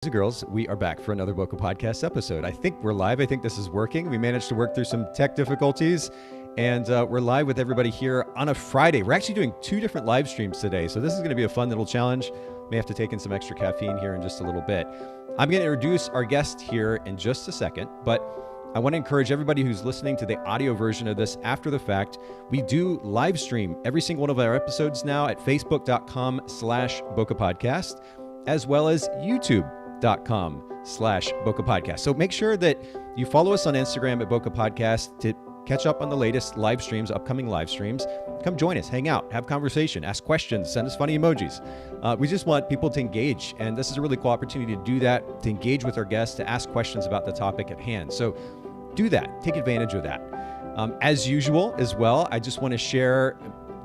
and girls, we are back for another Bokeh Podcast episode. I think we're live. I think this is working. We managed to work through some tech difficulties, and we're live with everybody here on a Friday. We're actually doing two different live streams today, so this is going to be a fun little challenge. May have to take in some extra caffeine here in just a little bit. I'm going to introduce our guest here in just a second, but I want to encourage everybody who's listening to the audio version of this after the fact. We do live stream every single one of our episodes now at facebook.com/Bokeh Podcast, as well as youtube.com/Bokeh Podcast. So make sure that you follow us on Instagram at Bokeh Podcast to catch up on the latest live streams, upcoming live streams. Come join us, hang out, have conversation, ask questions, send us funny emojis. We just want people to engage, and this is a really cool opportunity to do that, to engage with our guests, to ask questions about the topic at hand. So do that, take advantage of that. As usual as well, I just want to share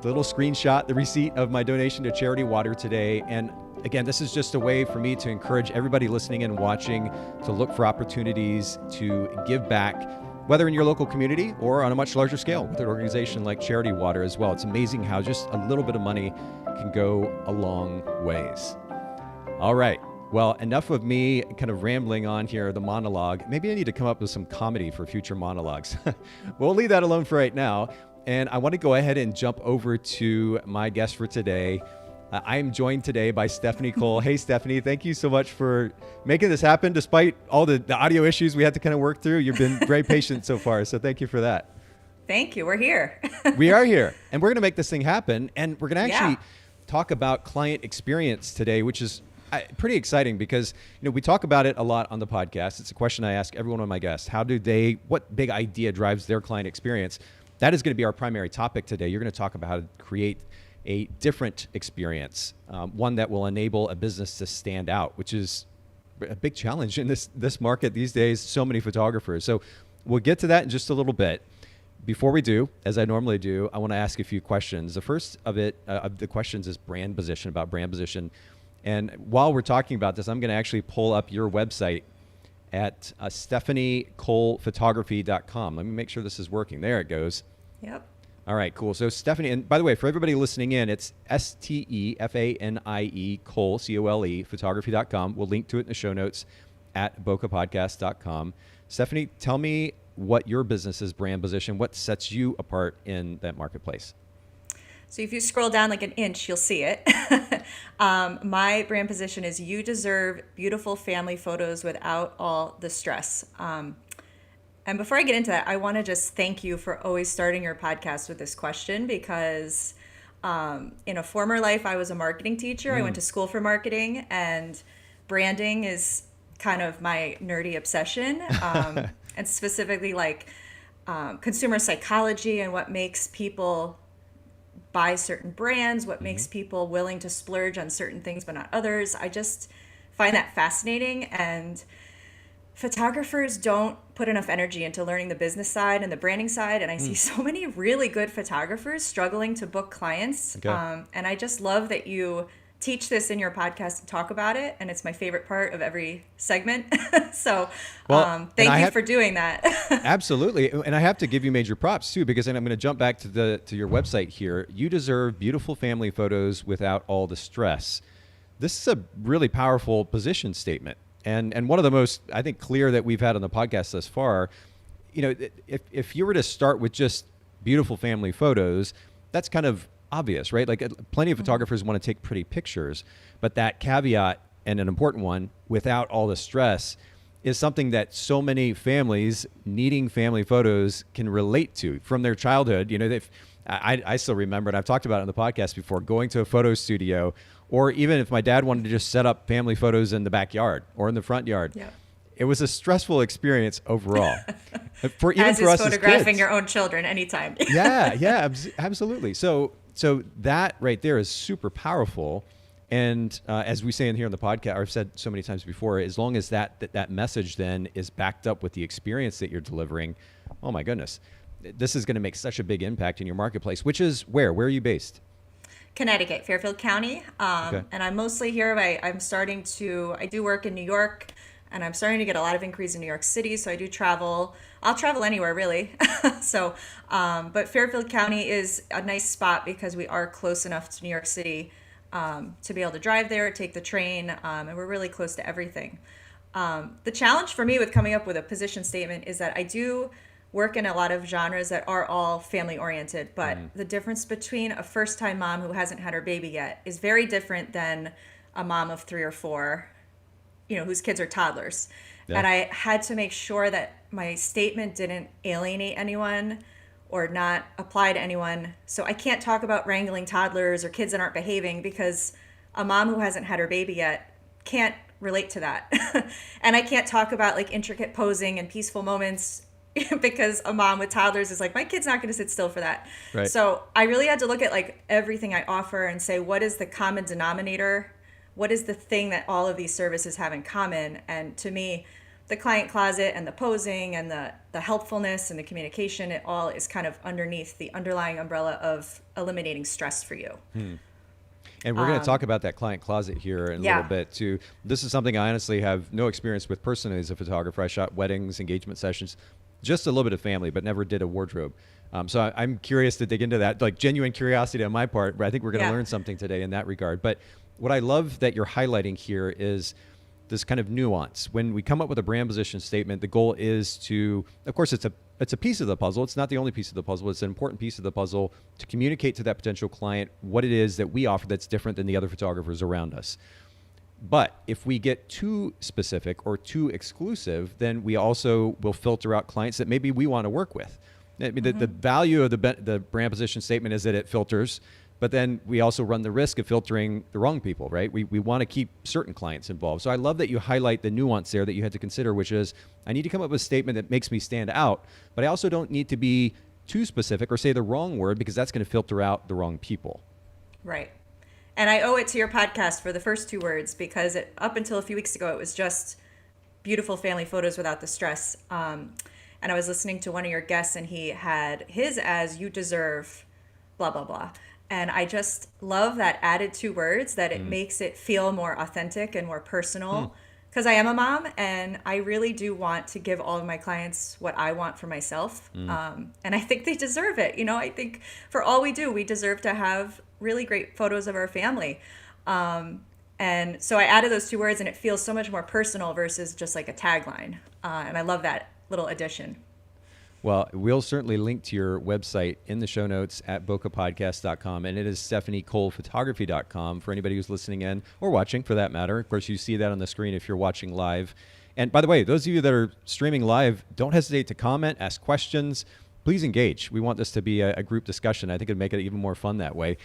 the little screenshot, the receipt of my donation to Charity Water today. And again, this is just a way for me to encourage everybody listening and watching to look for opportunities to give back, whether in your local community or on a much larger scale with an organization like Charity Water as well. It's amazing how just a little bit of money can go a long ways. All right. Well, enough of me kind of rambling on here, the monologue. Maybe I need to come up with some comedy for future monologues. We'll leave that alone for right now. And I want to go ahead and jump over to my guest for today. I am joined today by Stefanie Cole. Hey, Stefanie, thank you so much for making this happen despite all the audio issues we had to kind of work through. You've been very patient so far, so thank you for that. Thank you. We're here. We are here, and we're going to make this thing happen. And we're going to actually talk about client experience today, which is pretty exciting because, you know, we talk about it a lot on the podcast. It's a question I ask every one of my guests. What big idea drives their client experience? That is going to be our primary topic today. You're going to talk about how to create a different experience, one that will enable a business to stand out, which is a big challenge in this market these days. So many photographers. So we'll get to that in just a little bit. Before we do, as I normally do, I want to ask a few questions. The first of the questions is brand position, about brand position. And while we're talking about this, I'm going to actually pull up your website at StefanieColePhotography.com. Let me make sure this is working. There it goes. Yep. All right, cool. So Stefanie, and by the way, for everybody listening in, it's STEFANIE Cole, COLE, photography.com. We'll link to it in the show notes at bokehpodcast.com. Stefanie, tell me what your business's brand position, what sets you apart in that marketplace? So if you scroll down like an inch, you'll see it. My brand position is you deserve beautiful family photos without all the stress. And before I get into that, I want to just thank you for always starting your podcast with this question because in a former life, I was a marketing teacher. I went to school for marketing, and branding is kind of my nerdy obsession, and specifically like consumer psychology and what makes people buy certain brands, what makes people willing to splurge on certain things but not others. I just find that fascinating, and photographers don't put enough energy into learning the business side and the branding side, and I see so many really good photographers struggling to book clients. Okay. And I just love that you teach this in your podcast and talk about it, and it's my favorite part of every segment. So thank you for doing that. Absolutely. And I have to give you major props too, because then I'm going to jump back to your website here. You deserve beautiful family photos without all the stress. This is a really powerful position statement. And one of the most, I think, clear that we've had on the podcast thus far. You know, if you were to start with just beautiful family photos, that's kind of obvious, right? Like plenty of photographers want to take pretty pictures, but that caveat, and an important one, without all the stress, is something that so many families needing family photos can relate to from their childhood. You know, I still remember, and I've talked about it on the podcast before, going to a photo studio, or even if my dad wanted to just set up family photos in the backyard or in the front yard. Yeah. It was a stressful experience overall. As is photographing your own children anytime. Yeah, absolutely. So that right there is super powerful. And as we say in here on the podcast, or I've said so many times before, as long as that message then is backed up with the experience that you're delivering, oh my goodness, this is going to make such a big impact in your marketplace, which is where? Where are you based? Connecticut, Fairfield County. Okay. And I'm mostly here. I do work in New York, and I'm starting to get a lot of inquiries in New York City. So I do travel. I'll travel anywhere really. But Fairfield County is a nice spot because we are close enough to New York City to be able to drive there, take the train, and we're really close to everything. The challenge for me with coming up with a position statement is that I do work in a lot of genres that are all family oriented, but the difference between a first time mom who hasn't had her baby yet is very different than a mom of 3 or 4, whose kids are toddlers. Yeah. And I had to make sure that my statement didn't alienate anyone or not apply to anyone. So I can't talk about wrangling toddlers or kids that aren't behaving, because a mom who hasn't had her baby yet can't relate to that. And I can't talk about like intricate posing and peaceful moments because a mom with toddlers is like, my kid's not going to sit still for that. Right. So I really had to look at like everything I offer and say, what is the common denominator? What is the thing that all of these services have in common? And to me, the client closet and the posing and the helpfulness and the communication, it all is kind of underneath the underlying umbrella of eliminating stress for you. And we're going to talk about that client closet here in a little bit too. This is something I honestly have no experience with personally as a photographer. I shot weddings, engagement sessions, just a little bit of family, but never did a wardrobe. So I'm curious to dig into that, like genuine curiosity on my part, but I think we're going to learn something today in that regard. But what I love that you're highlighting here is this kind of nuance. When we come up with a brand position statement, the goal is to, of course, it's a piece of the puzzle. It's not the only piece of the puzzle. It's an important piece of the puzzle to communicate to that potential client what it is that we offer that's different than the other photographers around us. But if we get too specific or too exclusive, then we also will filter out clients that maybe we want to work with. I mean, the value of the brand position statement is that it filters, but then we also run the risk of filtering the wrong people, right? We want to keep certain clients involved. So I love that you highlight the nuance there that you had to consider, which is I need to come up with a statement that makes me stand out, but I also don't need to be too specific or say the wrong word, because that's going to filter out the wrong people. Right. And I owe it to your podcast for the first 2 words, because up until a few weeks ago, it was just beautiful family photos without the stress. And I was listening to one of your guests, and he had his as "you deserve blah, blah, blah." And I just love that added 2 words, that it makes it feel more authentic and more personal, because I am a mom and I really do want to give all of my clients what I want for myself. And I think they deserve it. I think for all we do, we deserve to have really great photos of our family. And so I added those 2 words, and it feels so much more personal versus just like a tagline. And I love that little addition. Well, we'll certainly link to your website in the show notes at bokehpodcast.com, and it is StefanieColePhotography.com for anybody who's listening in or watching for that matter. Of course, you see that on the screen if you're watching live. And by the way, those of you that are streaming live, don't hesitate to comment, ask questions. Please engage. We want this to be a group discussion. I think it'd make it even more fun that way.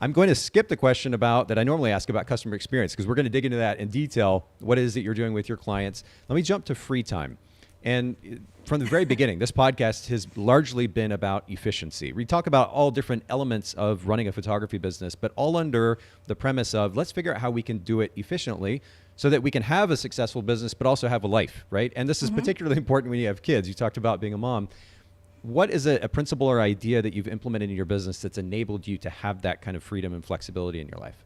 I'm going to skip the question that I normally ask about customer experience, because we're going to dig into that in detail, what it is that you're doing with your clients. Let me jump to free time. And from the very beginning, this podcast has largely been about efficiency. We talk about all different elements of running a photography business, but all under the premise of let's figure out how we can do it efficiently so that we can have a successful business, but also have a life, right? And this is particularly important when you have kids. You talked about being a mom. What is a principle or idea that you've implemented in your business that's enabled you to have that kind of freedom and flexibility in your life?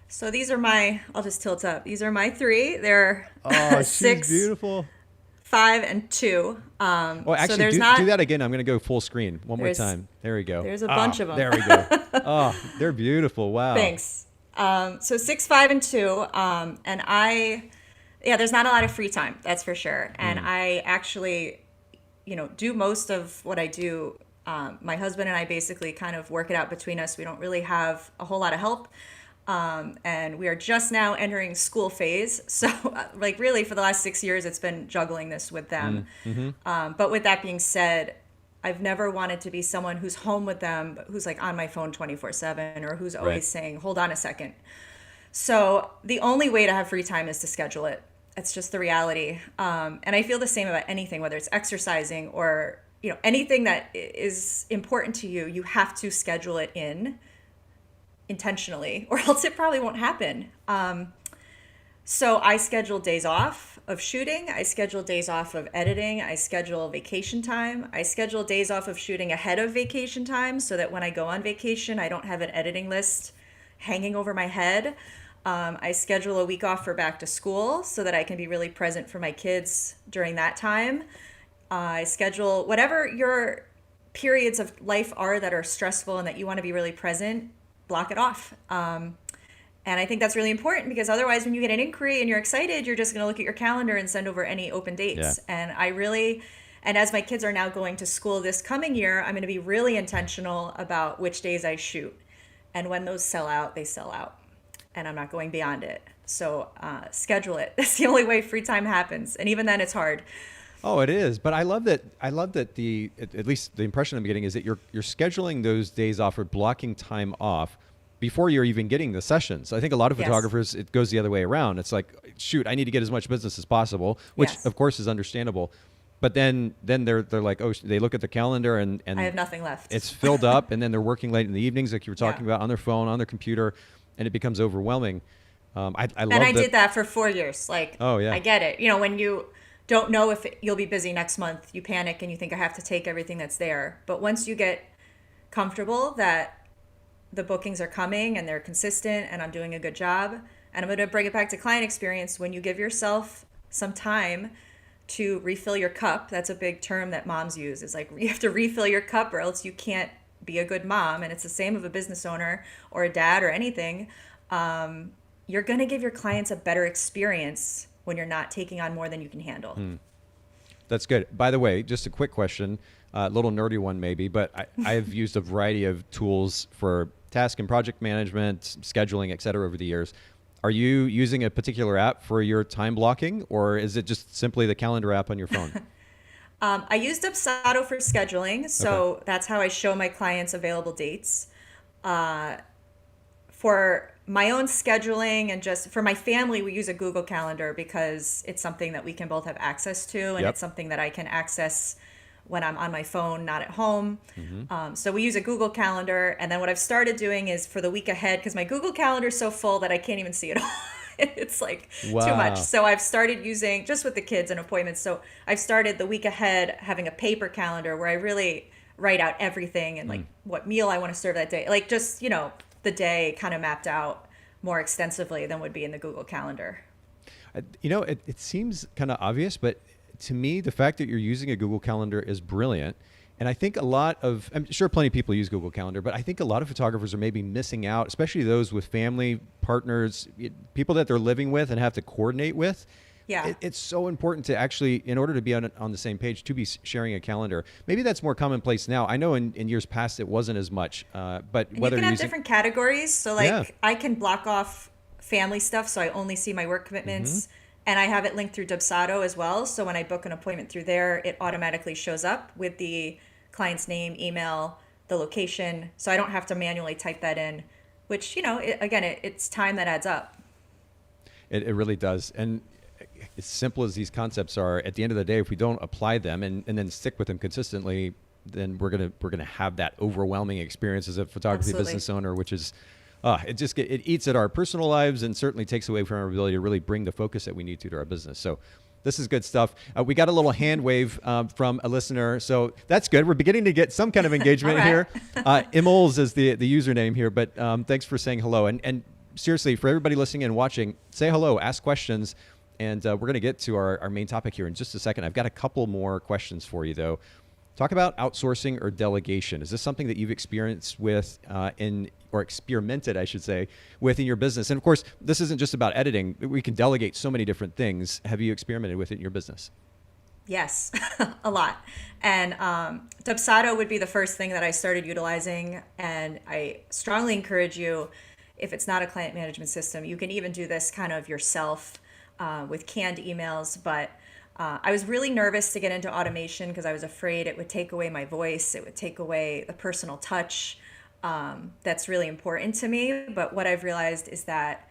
So these are I'll just tilt up. These are my 3. They're 6, she's beautiful. 5, and 2. Well, actually, so do that again. I'm going to go full screen one more time. There we go. There's a bunch of them. There we go. Oh, they're beautiful. Wow. Thanks. So 6, 5, and 2. And there's not a lot of free time, that's for sure. And I actually, do most of what I do. My husband and I basically kind of work it out between us. We don't really have a whole lot of help. And we are just now entering school phase. So really for the last 6 years, it's been juggling this with them. But with that being said, I've never wanted to be someone who's home with them, but who's like on my phone 24/7, or who's always saying, hold on a second. So the only way to have free time is to schedule it. It's just the reality. And I feel the same about anything, whether it's exercising or, anything that is important to you, you have to schedule it in intentionally, or else it probably won't happen. So I schedule days off of shooting. I schedule days off of editing. I schedule vacation time. I schedule days off of shooting ahead of vacation time so that when I go on vacation, I don't have an editing list hanging over my head. I schedule a week off for back to school so that I can be really present for my kids during that time. I schedule whatever your periods of life are that are stressful and that you want to be really present. block it off. And I think that's really important because otherwise when you get an inquiry and you're excited, you're just going to look at your calendar and send over any open dates. Yeah. And as my kids are now going to school this coming year, I'm going to be really intentional about which days I shoot. And when those sell out, they sell out. And I'm not going beyond it. So schedule it. That's the only way free time happens. And even then it's hard. Oh, it is. But I love that at least the impression I'm getting is that you're scheduling those days off or blocking time off before you're even getting the sessions. I think a lot of photographers, it goes the other way around. It's like, shoot, I need to get as much business as possible, which of course is understandable. But then they're like, oh, they look at the calendar and I have nothing left. It's filled up, and then they're working late in the evenings, like you were talking about, on their phone, on their computer, and it becomes overwhelming. I did that for 4 years. Like, oh yeah, I get it. You know, when you don't know if you'll be busy next month, you panic and you think I have to take everything that's there. But once you get comfortable that the bookings are coming and they're consistent and I'm doing a good job, and I'm going to bring it back to client experience, when you give yourself some time to refill your cup, that's a big term that moms use. It's like you have to refill your cup or else you can't be a good mom. And it's the same of a business owner or a dad or anything. You're going to give your clients a better experience when you're not taking on more than you can handle. That's good. By the way, just a quick question, a little nerdy one maybe, but I've used a variety of tools for task and project management, scheduling, et cetera, over the years. Are you using a particular app for your time blocking, or is it just simply the calendar app on your phone? I use Dubsado for scheduling, so that's how I show my clients available dates. For my own scheduling and just for my family, we use a Google Calendar because it's something that we can both have access to, and it's something that I can access when I'm on my phone, not at home. So we use a Google Calendar. And then what I've started doing is for the week ahead, because my Google Calendar is so full that I can't even see it all. It's like too much. So I've started using, just with the kids and appointments, so I've started the week ahead having a paper calendar where I really write out everything and like what meal I want to serve that day. Like just, you know, the day kind of mapped out more extensively than would be in the Google Calendar. You know, it seems kind of obvious, but to me, the fact that you're using a Google Calendar is brilliant. And I think I'm sure plenty of people use Google Calendar, but I think a lot of photographers are maybe missing out, especially those with family, partners, people that they're living with and have to coordinate with. Yeah. It's so important to actually, in order to be on the same page, to be sharing a calendar. Maybe that's more commonplace now. I know in years past it wasn't as much, but and whether you can have different categories. So like I can block off family stuff, so I only see my work commitments. And I have it linked through Dubsado as well. So when I book an appointment through there, it automatically shows up with the client's name, email, the location. So I don't have to manually type that in, which, you know, it's time that adds up. It really does. And as simple as these concepts are, at the end of the day, if we don't apply them and then stick with them consistently, then we're gonna have that overwhelming experience as a photography business owner, which is it eats at our personal lives and certainly takes away from our ability to really bring the focus that we need to our business. So this is good stuff. We got a little hand wave from a listener, so that's good. We're beginning to get some kind of engagement here. Imols is the username here, but thanks for saying hello. And seriously, for everybody listening and watching, say hello, ask questions, and we're going to get to our main topic here in just a second. I've got a couple more questions for you, though. Talk about outsourcing or delegation. Is this something that you've experienced with or experimented, I should say, with in your business? And of course, this isn't just about editing. We can delegate so many different things. Have you experimented with it in your business? Yes, a lot. And Dubsado would be the first thing that I started utilizing. And I strongly encourage you, if it's not a client management system, you can even do this kind of yourself with canned emails. But I was really nervous to get into automation because I was afraid it would take away my voice. It would take away the personal touch that's really important to me. But what I've realized is that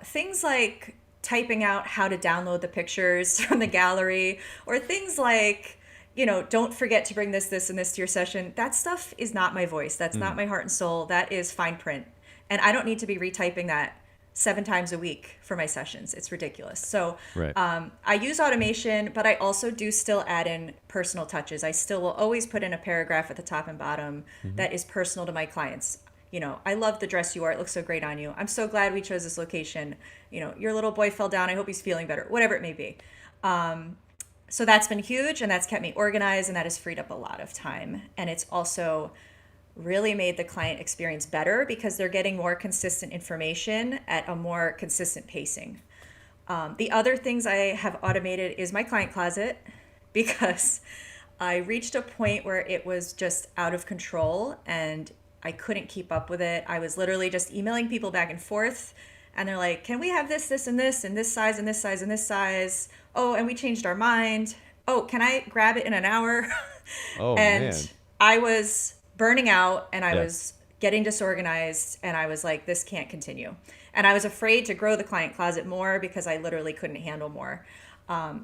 things like typing out how to download the pictures from the gallery, or things like, you know, don't forget to bring this, and this to your session. That stuff is not my voice. That's not my heart and soul. That is fine print. And I don't need to be retyping that 7 times a week for my sessions. It's ridiculous. So I use automation, but I also do still add in personal touches. I still will always put in a paragraph at the top and bottom that is personal to my clients. You know, I love the dress you are. It looks so great on you. I'm so glad we chose this location. You know, your little boy fell down. I hope he's feeling better. Whatever it may be. So that's been huge, and that's kept me organized, and that has freed up a lot of time. And it's also really made the client experience better because they're getting more consistent information at a more consistent pacing. The other things I have automated is my client closet because I reached a point where it was just out of control and I couldn't keep up with it. I was literally just emailing people back and forth, and they're like, can we have this, this, and this, and this size, and this size, and this size? Oh, and we changed our mind. Oh, can I grab it in an hour? Oh, And man. I was burning out and I Yeah. was getting disorganized, and I was like, this can't continue. And I was afraid to grow the client closet more because I literally couldn't handle more.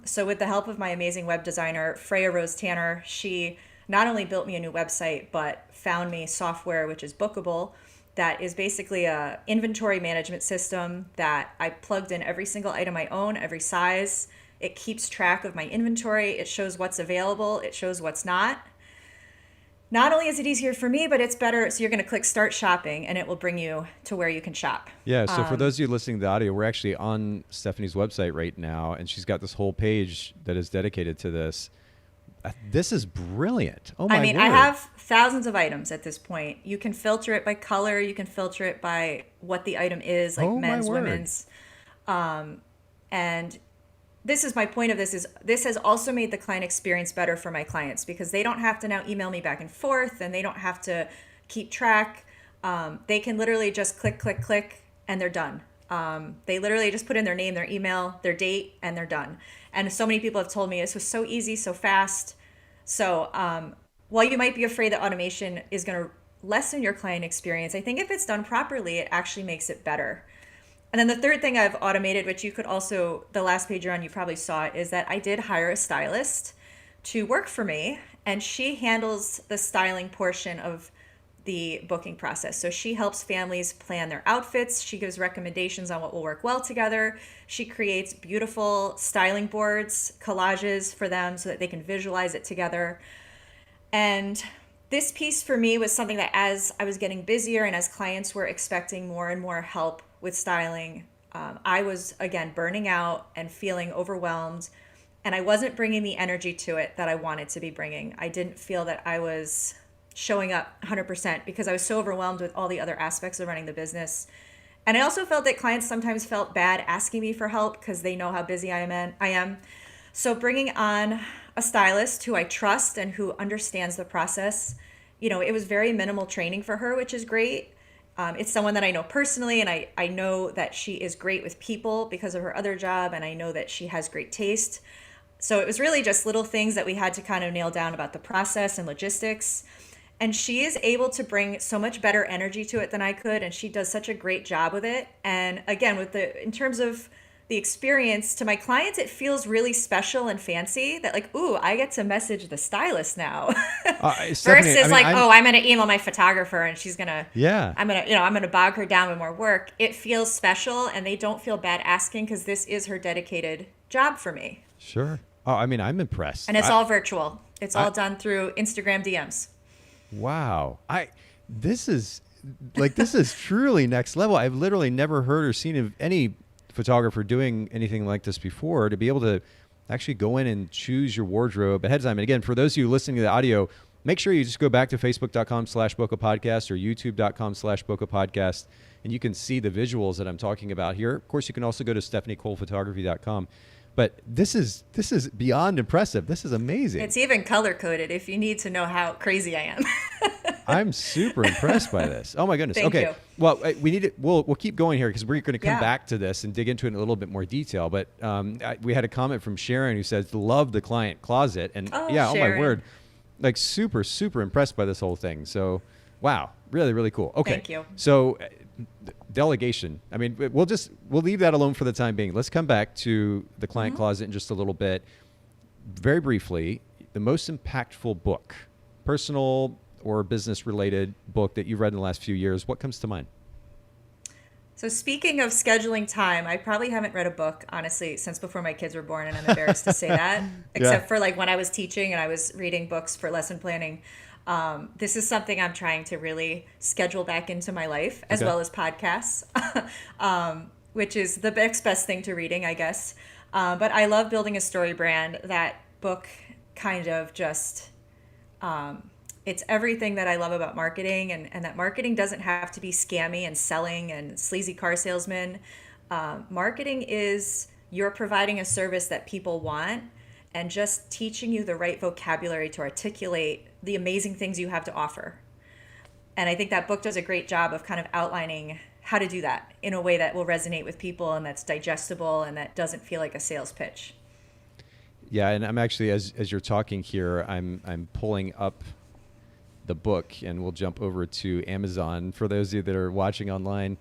So with the help of my amazing web designer, Freya Rose Tanner, she not only built me a new website, but found me software, which is Bookable, that is basically a inventory management system that I plugged in every single item I own, every size. It keeps track of my inventory. It shows what's available. It shows what's not. Not only is it easier for me, but it's better. So you're going to click start shopping and it will bring you to where you can shop. Yeah, so for those of you listening to the audio, we're actually on Stefanie's website right now, and she's got this whole page that is dedicated to this. This is brilliant. Oh my I mean, word. I have thousands of items at this point. You can filter it by color. You can filter it by what the item is, like Oh, my men's, word. women's. And this is my point of this is this has also made the client experience better for my clients because they don't have to now email me back and forth, and they don't have to keep track. They can literally just click, click, click, and they're done. They literally just put in their name, their email, their date, and they're done. And so many people have told me this was so easy, so fast. So while you might be afraid that automation is going to lessen your client experience, I think if it's done properly, it actually makes it better. And then the third thing I've automated, which you could also, the last page you're on, you probably saw it, is that I did hire a stylist to work for me, and she handles the styling portion of the booking process. So she helps families plan their outfits. She gives recommendations on what will work well together. She creates beautiful styling boards, collages for them so that they can visualize it together. And this piece for me was something that as I was getting busier and as clients were expecting more and more help with styling, I was, again, burning out and feeling overwhelmed. And I wasn't bringing the energy to it that I wanted to be bringing. I didn't feel that I was showing up 100% because I was so overwhelmed with all the other aspects of running the business. And I also felt that clients sometimes felt bad asking me for help because they know how busy I am. So bringing on a stylist who I trust and who understands the process, it was very minimal training for her, which is great. It's someone that I know personally, and I know that she is great with people because of her other job, and I know that she has great taste. So it was really just little things that we had to kind of nail down about the process and logistics. And she is able to bring so much better energy to it than I could, and she does such a great job with it. And again, in terms of the experience to my clients, it feels really special and fancy that like, ooh, I get to message the stylist now. Versus I'm going to email my photographer and she's going to, Yeah. I'm going to bog her down with more work. It feels special and they don't feel bad asking because this is her dedicated job for me. Sure. Oh, I mean, I'm impressed. And it's all virtual. It's all done through Instagram DMs. Wow. This is truly next level. I've literally never heard or seen of any photographer doing anything like this before, to be able to actually go in and choose your wardrobe ahead of time. And again, for those of you listening to the audio, make sure you just go back to facebook.com/Bokeh Podcast or youtube.com/Bokeh Podcast, and you can see the visuals that I'm talking about here. Of course, you can also go to stephaniecolephotography.com. But this is beyond impressive. This is amazing. It's even color coded if you need to know how crazy I am. I'm super impressed by this. Oh my goodness. Thank Okay. you. Well, we need to. We'll keep going here because we're going to come Yeah. back to this and dig into it in a little bit more detail. But we had a comment from Sharon who says, "Love the client closet," and yeah, Sharon. oh my word, like super impressed by this whole thing. So, wow, really really cool. Okay. Thank you. So, delegation. I mean, we'll leave that alone for the time being. Let's come back to the client closet in just a little bit. Very briefly, the most impactful book, personal or business related book that you've read in the last few years. What comes to mind? So speaking of scheduling time, I probably haven't read a book, honestly, since before my kids were born, and I'm embarrassed to say that, except for like when I was teaching and I was reading books for lesson planning. This is something I'm trying to really schedule back into my life, as well as podcasts, which is the next best thing to reading, I guess. But I love building a story brand. That book kind of just it's everything that I love about marketing, and that marketing doesn't have to be scammy and selling and sleazy car salesman. Marketing is you're providing a service that people want and just teaching you the right vocabulary to articulate the amazing things you have to offer. And I think that book does a great job of kind of outlining how to do that in a way that will resonate with people and that's digestible and that doesn't feel like a sales pitch. Yeah, and I'm actually, as you're talking here, I'm pulling up the book, and we'll jump over to Amazon. For those of you that are watching online,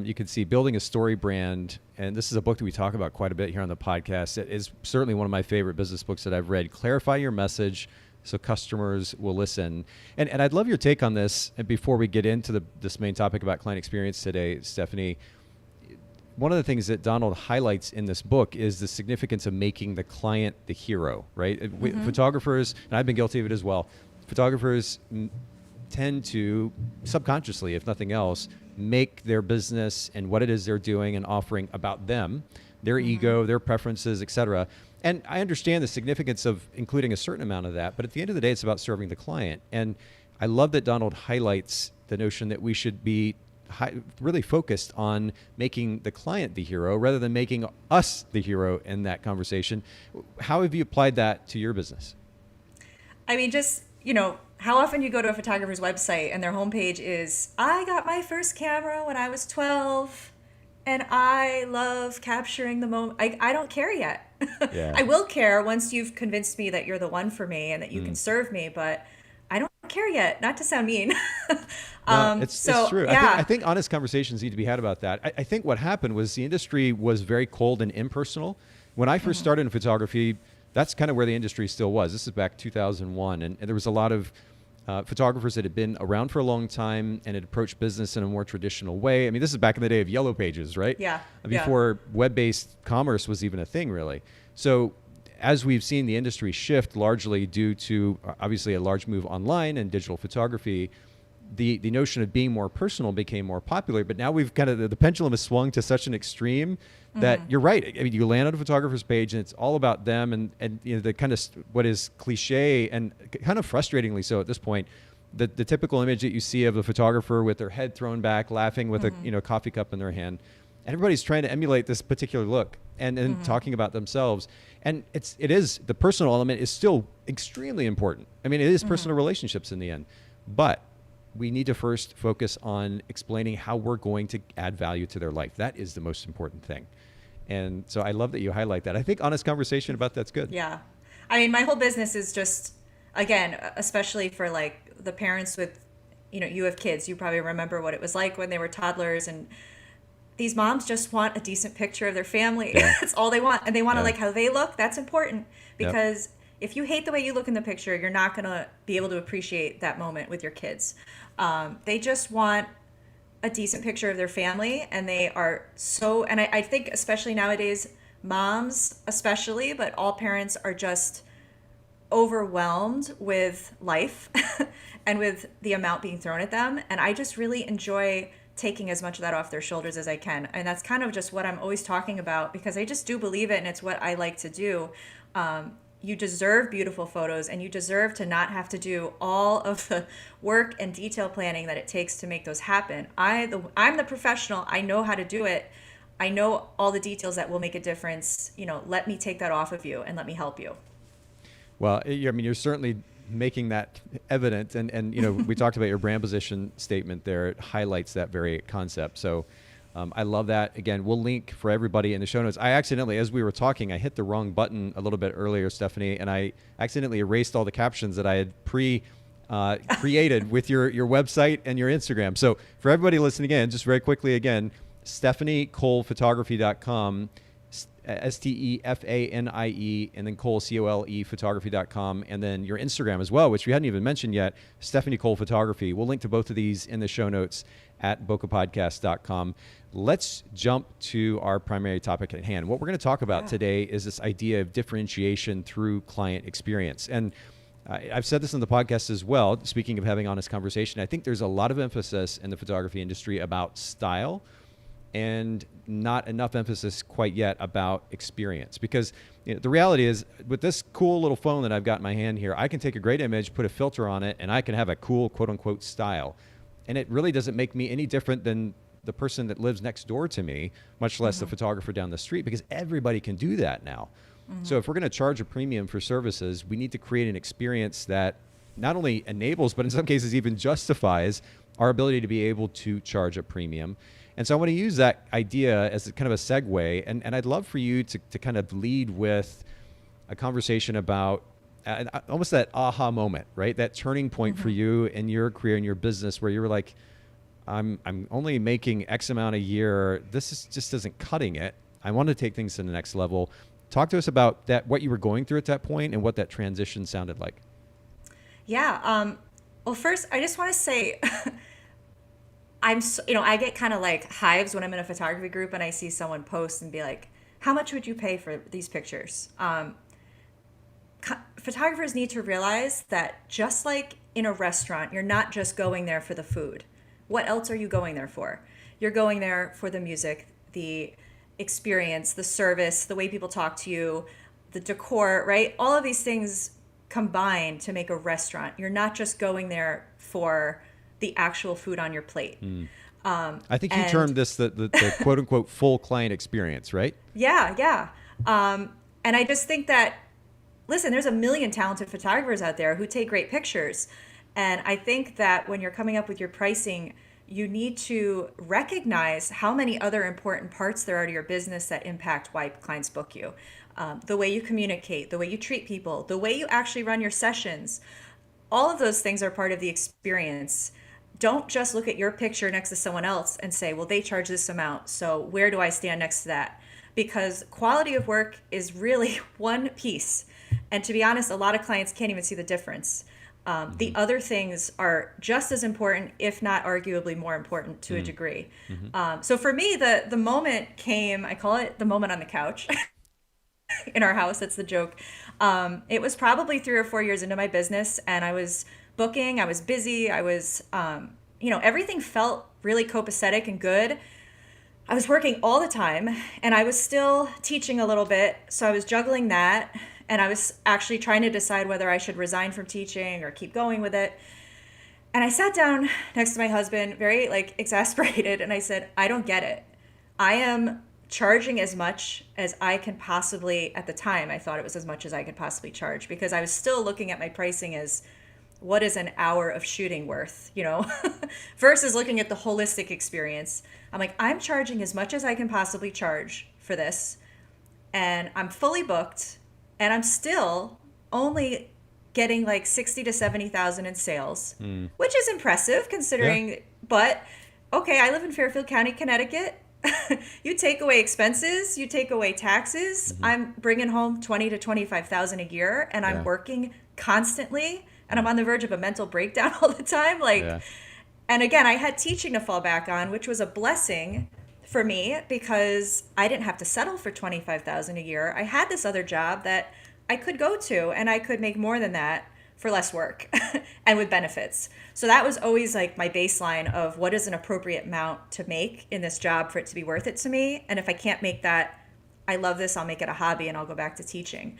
you can see Building a Story Brand, and this is a book that we talk about quite a bit here on the podcast. It is certainly one of my favorite business books that I've read. Clarify your message so customers will listen. And I'd love your take on this. And before we get into this main topic about client experience today, Stefanie, one of the things that Donald highlights in this book is the significance of making the client the hero, right? Mm-hmm. Photographers, and I've been guilty of it as well, photographers tend to, subconsciously, if nothing else, make their business and what it is they're doing and offering about them, their ego, their preferences, etc. And I understand the significance of including a certain amount of that, but at the end of the day, it's about serving the client. And I love that Donald highlights the notion that we should be really focused on making the client the hero rather than making us the hero in that conversation. How have you applied that to your business? I mean, just, how often you go to a photographer's website and their homepage is, I got my first camera when I was 12 and I love capturing the moment. I don't care yet. Yeah. I will care once you've convinced me that you're the one for me and that you can serve me, but I don't care yet, not to sound mean. No, it's true. Yeah. I think honest conversations need to be had about that. I think what happened was the industry was very cold and impersonal. When I first started in photography, that's kind of where the industry still was. This is back 2001. And there was a lot of photographers that had been around for a long time and had approached business in a more traditional way. I mean, this is back in the day of yellow pages, right? Yeah. Before web-based commerce was even a thing, really. So as we've seen the industry shift largely due to obviously a large move online and digital photography, the notion of being more personal became more popular. But now we've kind of, the pendulum has swung to such an extreme that you're right. I mean, you land on a photographer's page and it's all about them and the kind of what is cliche and kind of frustratingly so at this point, the typical image that you see of the photographer with their head thrown back, laughing with a coffee cup in their hand. And everybody's trying to emulate this particular look and talking about themselves. And it is the personal element is still extremely important. I mean, it is personal relationships in the end, but we need to first focus on explaining how we're going to add value to their life. That is the most important thing. And so I love that you highlight that. I think honest conversation about that's good. Yeah. I mean, my whole business is just, again, especially for like the parents with, you have kids, you probably remember what it was like when they were toddlers, and these moms just want a decent picture of their family. Yeah. That's all they want. And they want to like how they look. That's important because if you hate the way you look in the picture, you're not going to be able to appreciate that moment with your kids. They just want a decent picture of their family, and they are so, and I think especially nowadays, moms especially, but all parents are just overwhelmed with life and with the amount being thrown at them. And I just really enjoy taking as much of that off their shoulders as I can. And that's kind of just what I'm always talking about, because I just do believe it, and it's what I like to do. You deserve beautiful photos, and you deserve to not have to do all of the work and detail planning that it takes to make those happen. I'm the professional. I know how to do it. I know all the details that will make a difference. Let me take that off of you and let me help you. Well, I mean, you're certainly making that evident. And we talked about your brand position statement there. It highlights that very concept. So I love that. Again, we'll link for everybody in the show notes. I accidentally, as we were talking, I hit the wrong button a little bit earlier, Stefanie, and I accidentally erased all the captions that I had created with your website and your Instagram. So for everybody listening in, just very quickly again, StefanieColePhotography.com, STEFANIE, and then Cole, COLE, photography.com, and then your Instagram as well, which we hadn't even mentioned yet, Stefanie Cole Photography. We'll link to both of these in the show notes at bokehpodcast.com. Let's jump to our primary topic at hand. What we're going to talk about today is this idea of differentiation through client experience. And I've said this in the podcast as well, speaking of having honest conversation, I think there's a lot of emphasis in the photography industry about style. and not enough emphasis quite yet about experience. Because the reality is, with this cool little phone that I've got in my hand here, I can take a great image, put a filter on it, and I can have a cool quote unquote style. And it really doesn't make me any different than the person that lives next door to me, much less the photographer down the street, because everybody can do that now. So if we're going to charge a premium for services, we need to create an experience that not only enables, but in some cases even justifies our ability to be able to charge a premium. And so I want to use that idea as kind of a segue. And I'd love for you to kind of lead with a conversation about almost that aha moment, right? That turning point for you in your career, in your business, where you were like, I'm only making X amount a year. Just isn't cutting it. I want to take things to the next level. Talk to us about that, what you were going through at that point and what that transition sounded like. Yeah. Well, first, I just want to say, I get kind of like hives when I'm in a photography group and I see someone post and be like, how much would you pay for these pictures? Photographers need to realize that just like in a restaurant, you're not just going there for the food. What else are you going there for? You're going there for the music, the experience, the service, the way people talk to you, the decor, right? All of these things combine to make a restaurant. You're not just going there for the actual food on your plate. I think you termed this the quote unquote full client experience, right? Yeah. And I just think that, listen, there's a million talented photographers out there who take great pictures. And I think that when you're coming up with your pricing, you need to recognize how many other important parts there are to your business that impact why clients book you. The way you communicate, the way you treat people, the way you actually run your sessions. All of those things are part of the experience. Don't just look at your picture next to someone else and say, well, they charge this amount, so where do I stand next to that? Because quality of work is really one piece. And to be honest, a lot of clients can't even see the difference. The other things are just as important, if not arguably more important to a degree. So for me, the moment came, I call it the moment on the couch in our house. That's the joke. It was probably 3 or 4 years into my business, and I was booking, I was busy, I was, everything felt really copacetic and good. I was working all the time, and I was still teaching a little bit, so I was juggling that. And I was actually trying to decide whether I should resign from teaching or keep going with it. And I sat down next to my husband, very exasperated, and I said, I don't get it. I am charging as much as I can possibly, at the time, I thought it was as much as I could possibly charge, because I was still looking at my pricing as what is an hour of shooting worth, versus looking at the holistic experience. I'm like, I'm charging as much as I can possibly charge for this, and I'm fully booked. And I'm still only getting like 60 to 70,000 in sales, which is impressive considering, but okay, I live in Fairfield County, Connecticut. You take away expenses, you take away taxes. I'm bringing home 20 to 25,000 a year, and I'm working constantly, and I'm on the verge of a mental breakdown all the time. And again, I had teaching to fall back on, which was a blessing for me, because I didn't have to settle for 25,000 a year. I had this other job that I could go to, and I could make more than that for less work and with benefits. So that was always like my baseline of what is an appropriate amount to make in this job for it to be worth it to me. And if I can't make that, I love this, I'll make it a hobby and I'll go back to teaching.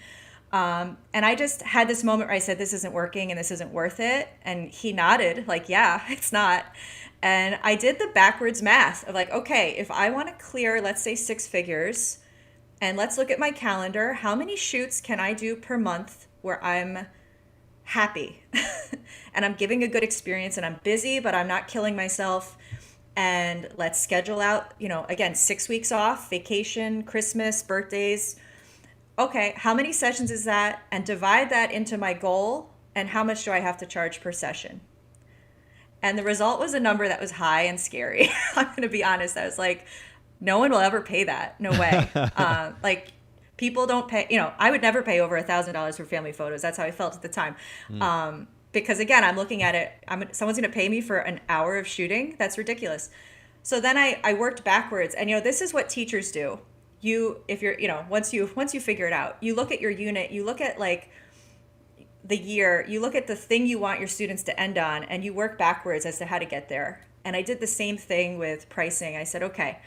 And I just had this moment where I said, this isn't working and this isn't worth it. And he nodded like, yeah, it's not. And I did the backwards math of like, okay, if I want to clear, let's say 6 figures, and let's look at my calendar, how many shoots can I do per month where I'm happy and I'm giving a good experience and I'm busy, but I'm not killing myself. And let's schedule out, again, 6 weeks off, vacation, Christmas, birthdays. Okay, how many sessions is that? And divide that into my goal, and how much do I have to charge per session? And the result was a number that was high and scary. I'm going to be honest. I was like, no one will ever pay that. No way. People don't pay, I would never pay over $1,000 for family photos. That's how I felt at the time. Because again, I'm looking at it, someone's going to pay me for an hour of shooting. That's ridiculous. So then I worked backwards, and this is what teachers do. If you're, once you figure it out, you look at your unit, you look at like the year, you look at the thing you want your students to end on, and you work backwards as to how to get there. And I did the same thing with pricing. I said, okay,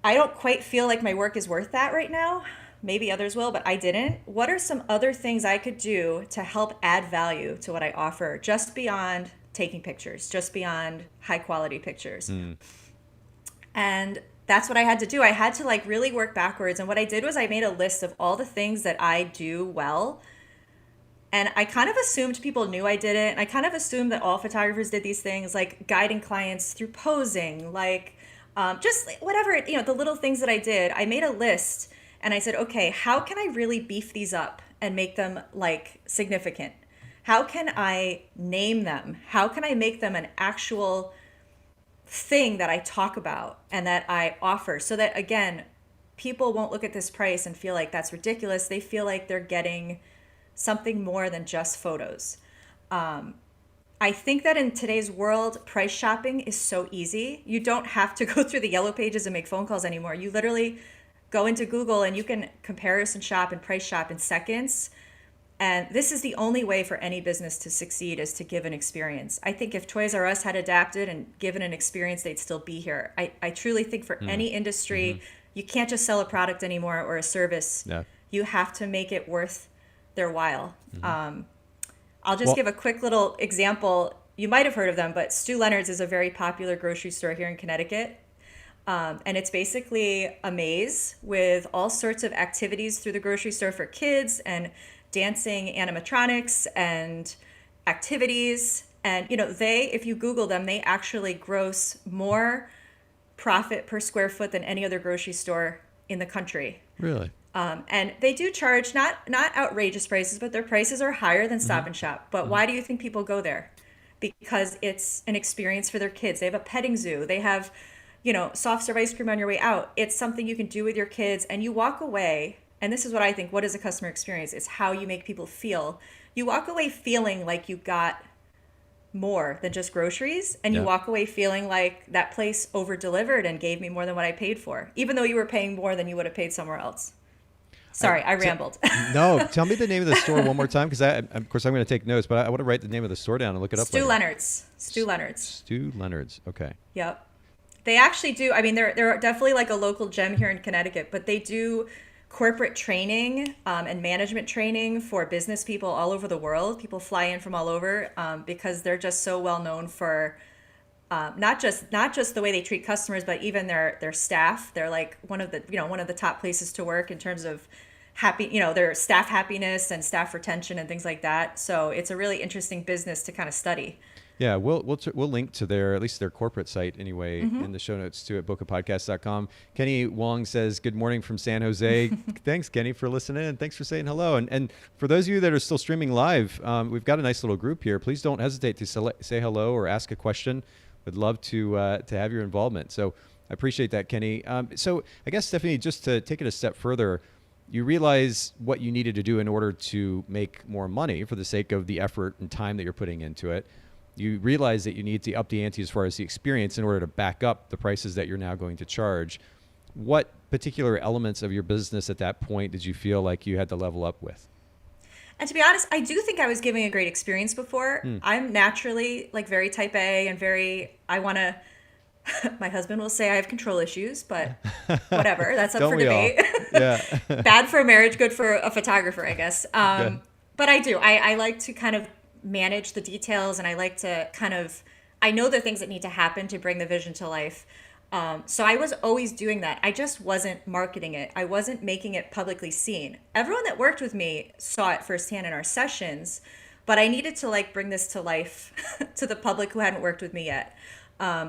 I don't quite feel like my work is worth that right now. Maybe others will, but I didn't. What are some other things I could do to help add value to what I offer, just beyond taking pictures, just beyond high quality pictures? And that's what I had to do. I had to like really work backwards. And what I did was I made a list of all the things that I do well. And I kind of assumed people knew I did it. And I kind of assumed that all photographers did these things, like guiding clients through posing, like just whatever, the little things that I did. I made a list and I said, okay, how can I really beef these up and make them like significant? How can I name them? How can I make them an actual thing that I talk about and that I offer, so that, again, people won't look at this price and feel like that's ridiculous. They feel like they're getting something more than just photos. I think that in today's world, price shopping is so easy. You don't have to go through the yellow pages and make phone calls anymore. You literally go into Google and you can comparison shop and price shop in seconds. And this is the only way for any business to succeed, is to give an experience. I think if Toys R Us had adapted and given an experience, they'd still be here. I truly think for any industry, you can't just sell a product anymore or a service. Yeah. You have to make it worth their while. I'll just give a quick little example. You might have heard of them, but Stu Leonard's is a very popular grocery store here in Connecticut. And it's basically a maze with all sorts of activities through the grocery store for kids, and dancing animatronics and activities. And, if you Google them, they actually gross more profit per square foot than any other grocery store in the country. Really? And they do charge not outrageous prices, but their prices are higher than Stop and Shop. But why do you think people go there? Because it's an experience for their kids. They have a petting zoo. They have, soft serve ice cream on your way out. It's something you can do with your kids, and you walk away. And this is what I think, what is a customer experience? It's how you make people feel. You walk away feeling like you got more than just groceries, and you walk away feeling like that place over-delivered and gave me more than what I paid for, even though you were paying more than you would have paid somewhere else. Sorry, I rambled. No, tell me the name of the store one more time, because of course I'm going to take notes, but I want to write the name of the store down and look it up Stu later. Leonard's. Stu Leonard's. Stu Leonard's. Okay. Yep. They actually do. I mean, they're definitely like a local gem here in Connecticut, but they do corporate training and management training for business people all over the world. People fly in from all over because they're just so well known for not just the way they treat customers, but even their staff. They're like one of the top places to work in terms of their staff happiness and staff retention and things like that. So it's a really interesting business to kind of study. Yeah, we'll link to at least their corporate site anyway in the show notes too at bokehpodcast.com. Kenny Wong says, good morning from San Jose. Thanks, Kenny, for listening, and thanks for saying hello. And for those of you that are still streaming live, we've got a nice little group here. Please don't hesitate to say hello or ask a question. Would love to have your involvement. So I appreciate that, Kenny. So I guess, Stefanie, just to take it a step further, you realize what you needed to do in order to make more money for the sake of the effort and time that you're putting into it. You realize that you need to up the ante as far as the experience in order to back up the prices that you're now going to charge. What particular elements of your business at that point did you feel like you had to level up with? And to be honest, I do think I was giving a great experience before. I'm naturally like very type A and I want to, my husband will say I have control issues, but whatever, that's up for debate. Yeah. Bad for a marriage, good for a photographer, I guess. But I do, I like to kind of manage the details, and I like to I know the things that need to happen to bring the vision to life. So I was always doing that. I just wasn't marketing it. I wasn't making it publicly seen. Everyone that worked with me saw it firsthand in our sessions, but I needed to bring this to life to the public who hadn't worked with me yet.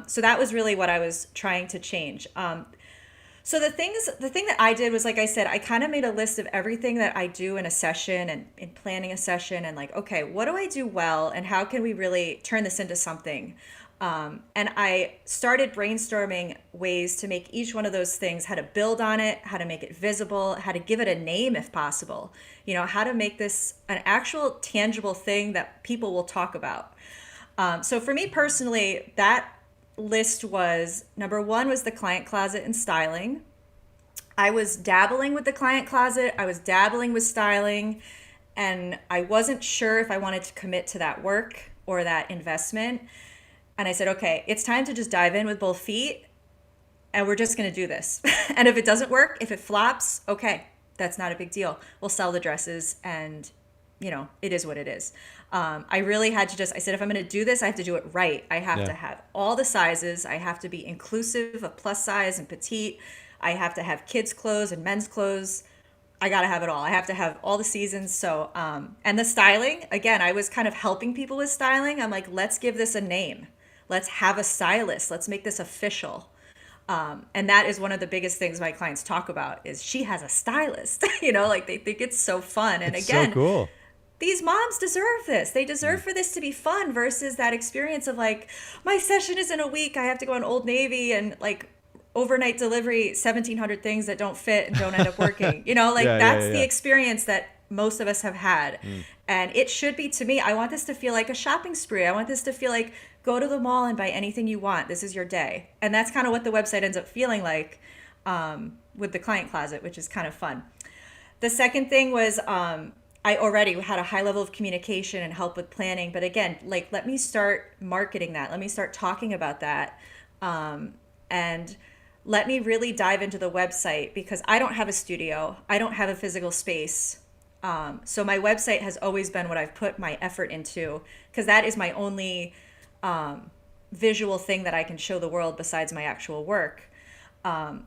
So that was really what I was trying to change. So the thing that I did was, like I said, I kind of made a list of everything that I do in a session and in planning a session, and okay, what do I do well, and how can we really turn this into something? And I started brainstorming ways to make each one of those things, how to build on it, how to make it visible, how to give it a name if possible, how to make this an actual tangible thing that people will talk about. So for me personally, that list was, number one was the client closet and styling. I was dabbling with the client closet. I was dabbling with styling, and I wasn't sure if I wanted to commit to that work or that investment. And I said, okay, it's time to just dive in with both feet and we're just going to do this. And if it doesn't work, if it flops, okay, that's not a big deal. We'll sell the dresses, and it is what it is. I really had to I said, if I'm going to do this, I have to do it right. I have to have all the sizes. I have to be inclusive of plus size and petite. I have to have kids' clothes and men's clothes. I got to have it all. I have to have all the seasons. So, and the styling, again, I was kind of helping people with styling. I'm like, let's give this a name. Let's have a stylist. Let's make this official. And that is one of the biggest things my clients talk about is she has a stylist, like they think it's so fun. And it's again, so cool. These moms deserve this. They deserve for this to be fun versus that experience of like, my session is in a week. I have to go on Old Navy and like overnight delivery 1,700 things that don't fit and don't end up working. That's the experience that most of us have had. And it should be, to me, I want this to feel like a shopping spree. I want this to feel like, go to the mall and buy anything you want. This is your day. And that's kind of what the website ends up feeling like with the client closet, which is kind of fun. The second thing was I already had a high level of communication and help with planning. But again, like, let me start marketing that. Let me start talking about that. And let me really dive into the website, because I don't have a studio. I don't have a physical space. So my website has always been what I've put my effort into, because that is my only visual thing that I can show the world besides my actual work.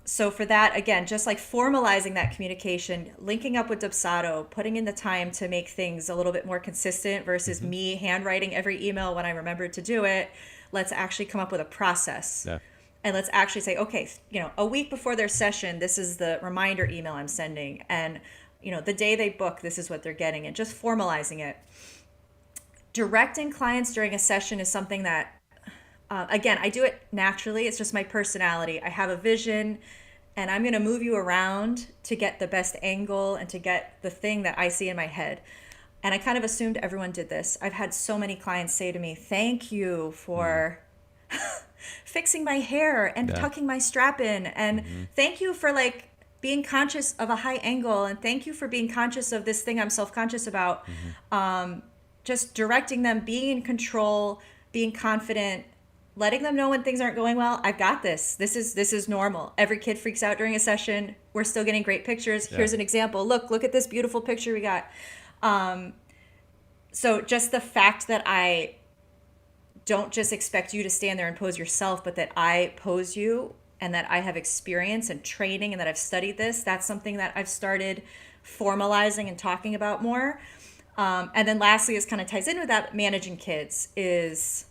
So for that, again, just like formalizing that communication, linking up with Dubsado, putting in the time to make things a little bit more consistent versus me handwriting every email when I remembered to do it. Let's actually come up with a process. Yeah. And let's actually say, okay, a week before their session, this is the reminder email I'm sending. And, the day they book, this is what they're getting, and just formalizing it. Directing clients during a session is something that, again, I do it naturally. It's just my personality. I have a vision, and I'm going to move you around to get the best angle and to get the thing that I see in my head. And I kind of assumed everyone did this. I've had so many clients say to me, thank you for fixing my hair and tucking my strap in. And thank you for like being conscious of a high angle. And thank you for being conscious of this thing I'm self-conscious about. Just directing them, being in control, being confident, letting them know when things aren't going well. I've got this. This is normal. Every kid freaks out during a session. We're still getting great pictures. Yeah. Here's an example. Look at this beautiful picture we got. So just the fact that I don't just expect you to stand there and pose yourself, but that I pose you and that I have experience and training and that I've studied this, that's something that I've started formalizing and talking about more. And then lastly, this kind of ties in with that, managing kids is,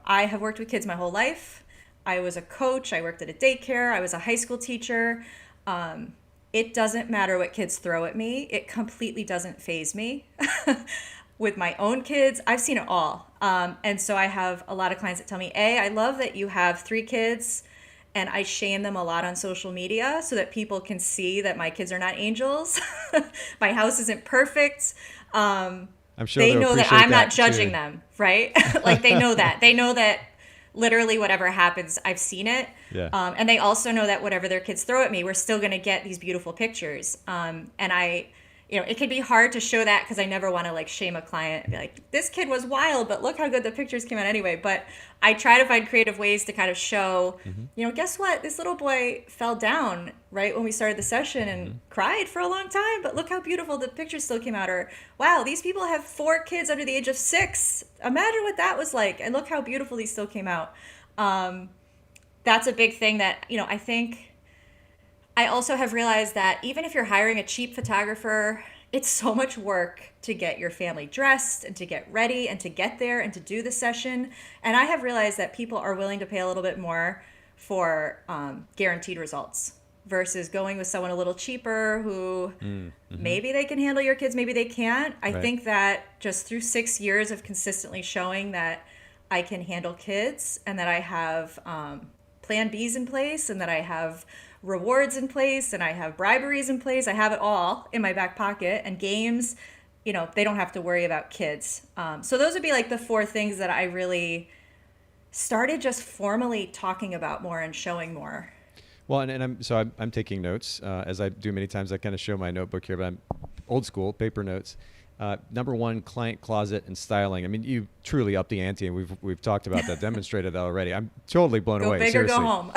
I have worked with kids my whole life. I was a coach. I worked at a daycare. I was a high school teacher. It doesn't matter what kids throw at me. It completely doesn't faze me. With my own kids, I've seen it all. And so I have a lot of clients that tell me, I love that you have 3 kids, and I shame them a lot on social media so that people can see that my kids are not angels. My house isn't perfect. I'm sure they know that I'm not judging them, right? Like they know that. They know that literally whatever happens, I've seen it. Yeah. And they also know that whatever their kids throw at me, we're still going to get these beautiful pictures. And it can be hard to show that because I never want to like shame a client and be like, this kid was wild, but look how good the pictures came out anyway. But I try to find creative ways to kind of show, guess what? This little boy fell down right when we started the session and cried for a long time, but look how beautiful the pictures still came out. Or, wow, these people have 4 kids under the age of 6. Imagine what that was like. And look how beautiful these still came out. That's a big thing that, I think I also have realized that even if you're hiring a cheap photographer, it's so much work to get your family dressed and to get ready and to get there and to do the session. And I have realized that people are willing to pay a little bit more for guaranteed results versus going with someone a little cheaper who maybe they can handle your kids, maybe they can't. I think that just through 6 years of consistently showing that I can handle kids and that I have plan Bs in place and that I have rewards in place and I have briberies in place. I have it all in my back pocket, and games, they don't have to worry about kids. So those would be like the 4 things that I really started just formally talking about more and showing more. Well, and I'm taking notes as I do many times. I kind of show my notebook here, but I'm old school, paper notes. Number one, client closet and styling. I mean, you truly upped the ante, and we've talked about that, demonstrated that already. I'm totally blown away. Go big seriously. or go home.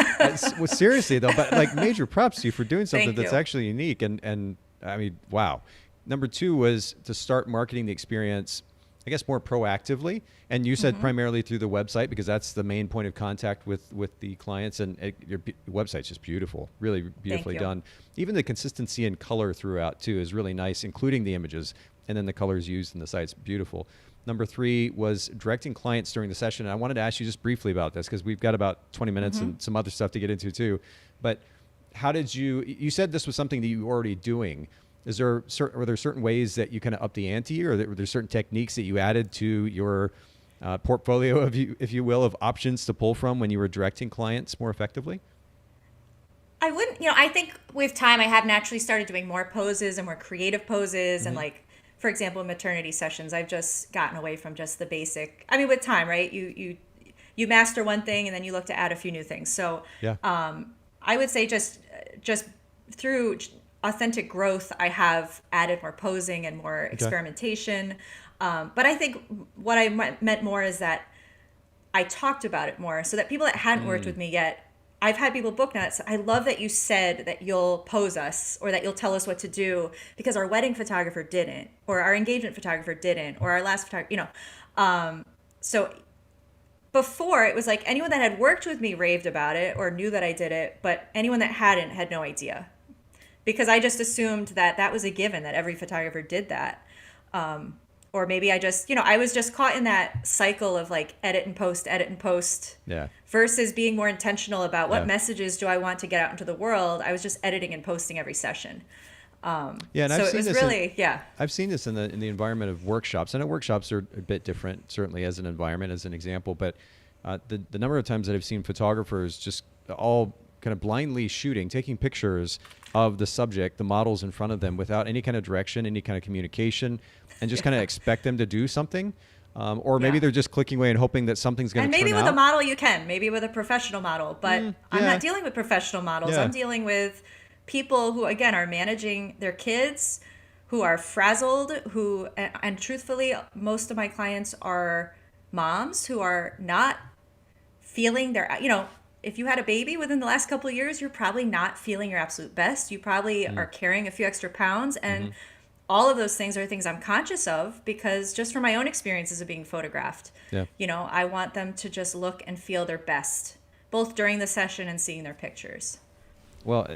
Well, seriously though, but like major props to you for doing something Thank that's you. actually unique. And I mean, wow. Number two was to start marketing the experience, I guess, more proactively. And you said primarily through the website, because that's the main point of contact with the clients. And your website's just beautiful, really beautifully done. Even the consistency in color throughout too is really nice, including the images. And then the colors used in the site's beautiful. Number three was directing clients during the session. And I wanted to ask you just briefly about this, because we've got about 20 minutes and some other stuff to get into too. But how did you said this was something that you were already doing. Were there certain ways that you kind of up the ante, or were there certain techniques that you added to your portfolio, if you will, of options to pull from when you were directing clients more effectively? I wouldn't, I think with time I have naturally started doing more poses and more creative poses. And like, for example, in maternity sessions, I've just gotten away from just the basic. I mean, with time, right? You master one thing and then you look to add a few new things. So yeah. I would say just through authentic growth, I have added more posing and more experimentation. But I think what I meant more is that I talked about it more, so that people that hadn't worked with me yet, I've had people book nuts. I love that you said that you'll pose us, or that you'll tell us what to do, because our wedding photographer didn't, or our engagement photographer didn't, or our last photographer, So before, it was like anyone that had worked with me raved about it or knew that I did it, but anyone that hadn't had no idea. Because I just assumed that that was a given, that every photographer did that. Or maybe I just, I was just caught in that cycle of like edit and post, Yeah. versus being more intentional about what messages do I want to get out into the world. I was just editing and posting every session. And so I've seen it was this really, I've seen this in the environment of workshops. I know workshops are a bit different, certainly as an environment, as an example, but the number of times that I've seen photographers just all kind of blindly shooting, taking pictures of the subject, the models in front of them, without any kind of direction, any kind of communication, and just kind of expect them to do something. Or maybe they're just clicking away and hoping that something's going to turn out. And maybe with a model you can, maybe with a professional model, but I'm not dealing with professional models. Yeah. I'm dealing with people who, again, are managing their kids, who are frazzled, and truthfully, most of my clients are moms who are not feeling their, if you had a baby within the last couple of years, you're probably not feeling your absolute best. You probably are carrying a few extra pounds, and all of those things are things I'm conscious of, because just from my own experiences of being photographed, I want them to just look and feel their best, both during the session and seeing their pictures. Well,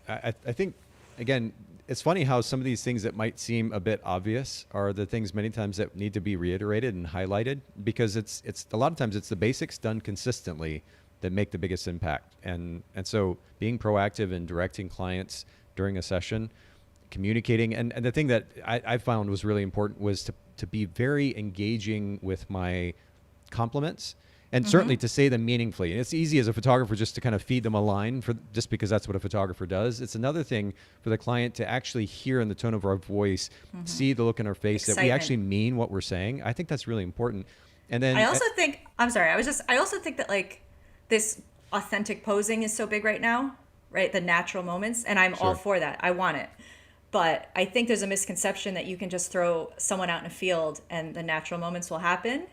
I think, again, it's funny how some of these things that might seem a bit obvious are the things many times that need to be reiterated and highlighted, because it's a lot of times it's the basics done consistently that make the biggest impact. And so being proactive and directing clients during a session, communicating, and the thing that I found was really important was to be very engaging with my compliments, and certainly to say them meaningfully. And it's easy as a photographer just to kind of feed them a line just because that's what a photographer does. It's another thing for the client to actually hear in the tone of our voice, see the look in our face that we actually mean what we're saying. I think that's really important. And then I also think that like this authentic posing is so big right now, right? The natural moments, and I'm all for that. I want it. But I think there's a misconception that you can just throw someone out in a field and the natural moments will happen.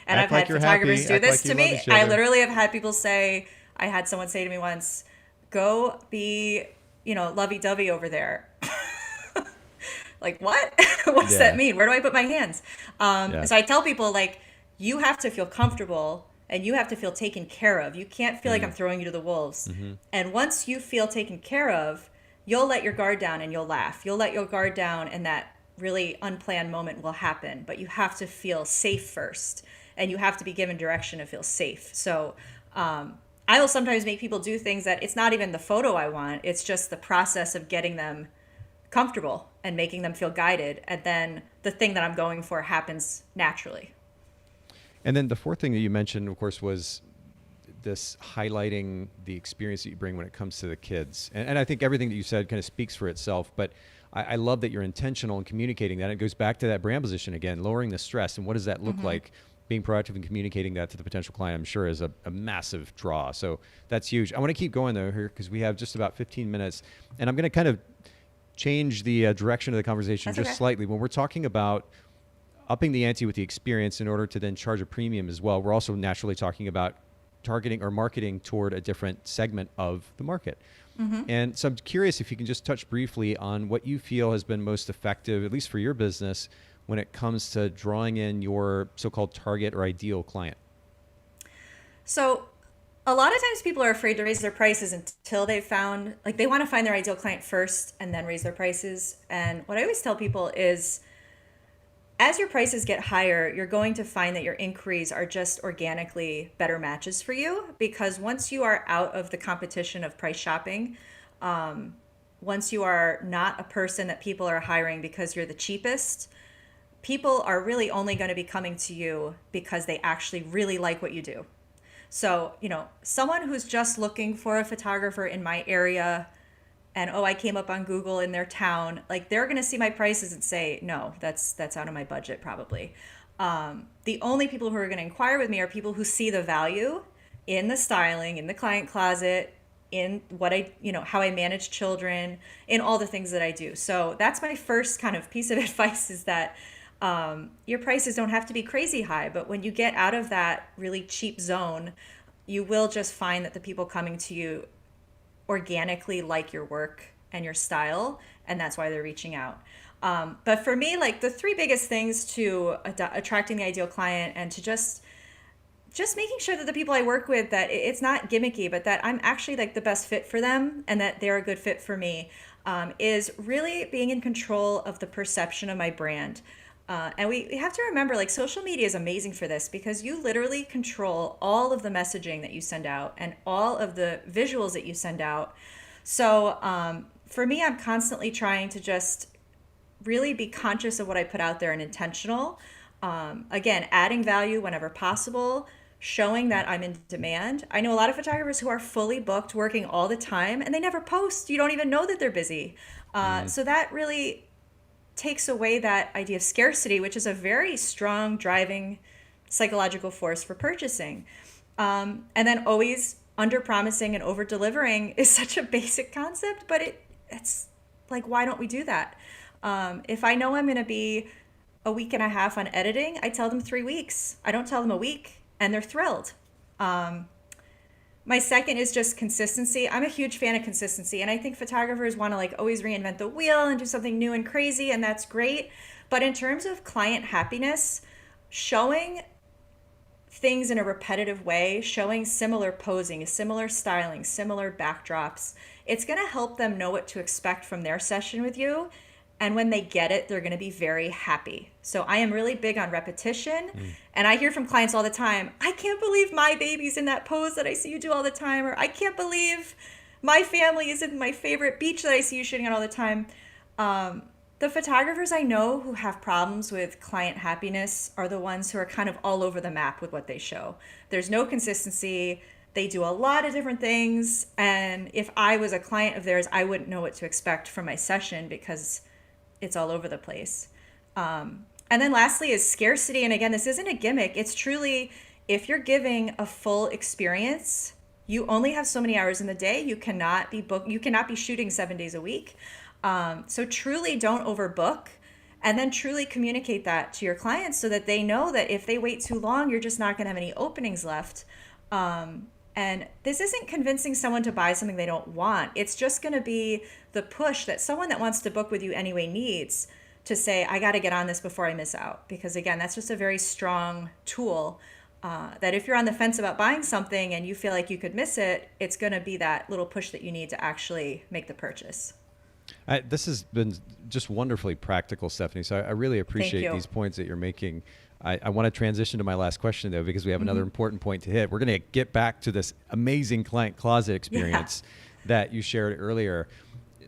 And I've had photographers do this to me. I literally have had people say, I had someone say to me once, go be, lovey-dovey over there. Like, what? What does that mean? Where do I put my hands? So I tell people, like, you have to feel comfortable and you have to feel taken care of. You can't feel like I'm throwing you to the wolves. And once you feel taken care of, you'll let your guard down and you'll laugh. You'll let your guard down and that really unplanned moment will happen. But you have to feel safe first. And you have to be given direction to feel safe. So I will sometimes make people do things that it's not even the photo I want. It's just the process of getting them comfortable and making them feel guided. And then the thing that I'm going for happens naturally. And then the fourth thing that you mentioned, of course, was this highlighting the experience that you bring when it comes to the kids. And I think everything that you said kind of speaks for itself, but I love that you're intentional in communicating that. It goes back to that brand position again, lowering the stress. And what does that look like? Being proactive and communicating that to the potential client, I'm sure, is a massive draw. So that's huge. I want to keep going though here because we have just about 15 minutes, and I'm going to kind of change the direction of the conversation That's just okay. slightly. When we're talking about upping the ante with the experience in order to then charge a premium as well, we're also naturally talking about targeting or marketing toward a different segment of the market. And so I'm curious if you can just touch briefly on what you feel has been most effective, at least for your business, when it comes to drawing in your so-called target or ideal client. So a lot of times people are afraid to raise their prices until they've found, like, they want to find their ideal client first and then raise their prices. And what I always tell people is, as your prices get higher, you're going to find that your inquiries are just organically better matches for you, because once you are out of the competition of price shopping, once you are not a person that people are hiring because you're the cheapest, people are really only going to be coming to you because they actually really like what you do. So, someone who's just looking for a photographer in my area and, oh, I came up on Google in their town, like, they're going to see my prices and say, no, that's out of my budget probably. The only people who are going to inquire with me are people who see the value in the styling, in the client closet, in what how I manage children, in all the things that I do. So that's my first kind of piece of advice, is that your prices don't have to be crazy high, but when you get out of that really cheap zone, you will just find that the people coming to you organically like your work and your style, and that's why they're reaching out. But for me, like, the three biggest things to attracting the ideal client and to just making sure that the people I work with, that it's not gimmicky, but that I'm actually like the best fit for them and that they're a good fit for me, is really being in control of the perception of my brand. And we have to remember, like, social media is amazing for this, because you literally control all of the messaging that you send out and all of the visuals that you send out. So for me, I'm constantly trying to just really be conscious of what I put out there and intentional. Again, adding value whenever possible, showing that I'm in demand. I know a lot of photographers who are fully booked, working all the time, and they never post. You don't even know that they're busy. So that really takes away that idea of scarcity, which is a very strong driving psychological force for purchasing. And then always under promising and over delivering is such a basic concept, but it's like, why don't we do that? If I know I'm going to be a week and a half on editing, I tell them 3 weeks. I don't tell them a week, and they're thrilled. My second is just consistency. I'm a huge fan of consistency, and I think photographers want to, like, always reinvent the wheel and do something new and crazy, and that's great. But in terms of client happiness, showing things in a repetitive way, showing similar posing, similar styling, similar backdrops, it's going to help them know what to expect from their session with you. And when they get it, they're going to be very happy. So I am really big on repetition. And I hear from clients all the time, I can't believe my baby's in that pose that I see you do all the time. Or I can't believe my family is in my favorite beach that I see you shooting at all the time. The photographers I know who have problems with client happiness are the ones who are kind of all over the map with what they show. There's no consistency. They do a lot of different things. And if I was a client of theirs, I wouldn't know what to expect from my session, because it's all over the place. And then lastly is scarcity. And again, this isn't a gimmick. It's truly, if you're giving a full experience, you only have so many hours in the day. You cannot be shooting 7 days a week. So truly don't overbook, and then truly communicate that to your clients so that they know that if they wait too long, you're just not going to have any openings left. And this isn't convincing someone to buy something they don't want. It's just going to be the push that someone that wants to book with you anyway needs to say, I got to get on this before I miss out. Because again, that's just a very strong tool, that if you're on the fence about buying something and you feel like you could miss it, it's going to be that little push that you need to actually make the purchase. This has been just wonderfully practical, Stefanie. So I really appreciate these points that you're making. I want to transition to my last question, though, because we have another important point to hit. We're going to get back to this amazing client closet experience that you shared earlier.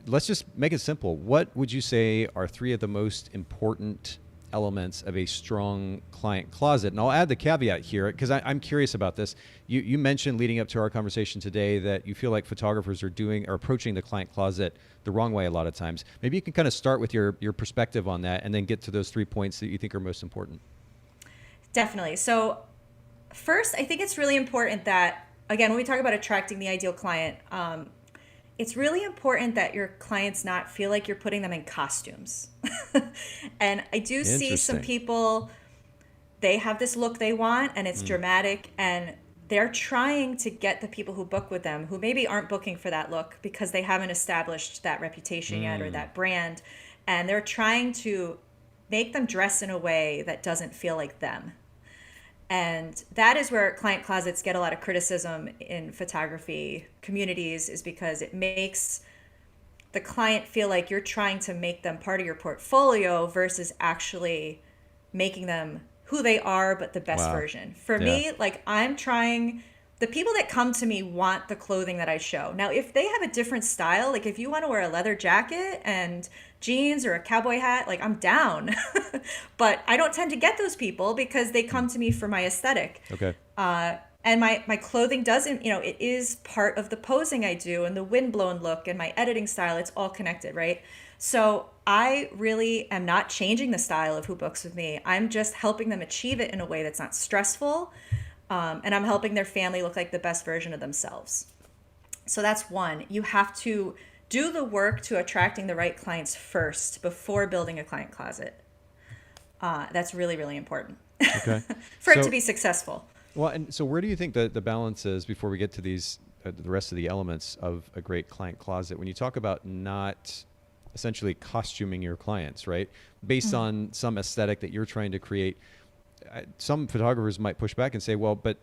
Let's just make it simple. What would you say are 3 of the most important elements of a strong client closet? And I'll add the caveat here, because I'm curious about this. You mentioned leading up to our conversation today that you feel like photographers are approaching the client closet the wrong way a lot of times. Maybe you can kind of start with your perspective on that and then get to those 3 points that you think are most important. Definitely. So first, I think it's really important that, again, when we talk about attracting the ideal client, it's really important that your clients not feel like you're putting them in costumes. And I do see some Interesting. people, they have this look they want and it's dramatic, and they're trying to get the people who book with them who maybe aren't booking for that look because they haven't established that reputation yet or that brand, and they're trying to make them dress in a way that doesn't feel like them. And that is where client closets get a lot of criticism in photography communities, is because it makes the client feel like you're trying to make them part of your portfolio versus actually making them who they are, but the best Wow. version. For Yeah. me, like, I'm trying, the people that come to me want the clothing that I show. Now, if they have a different style, like if you want to wear a leather jacket and jeans or a cowboy hat, like, I'm down. But I don't tend to get those people because they come to me for my aesthetic. Okay. And my clothing doesn't, it is part of the posing I do and the windblown look and my editing style. It's all connected, right? So I really am not changing the style of who books with me. I'm just helping them achieve it in a way that's not stressful. And I'm helping their family look like the best version of themselves. So that's one. You have to do the work to attracting the right clients first before building a client closet. That's really, really important Okay. for it So- to be successful. Well, and so where do you think the balance is before we get to these, the rest of the elements of a great client closet? When you talk about not essentially costuming your clients, right? Based on some aesthetic that you're trying to create, some photographers might push back and say, well, but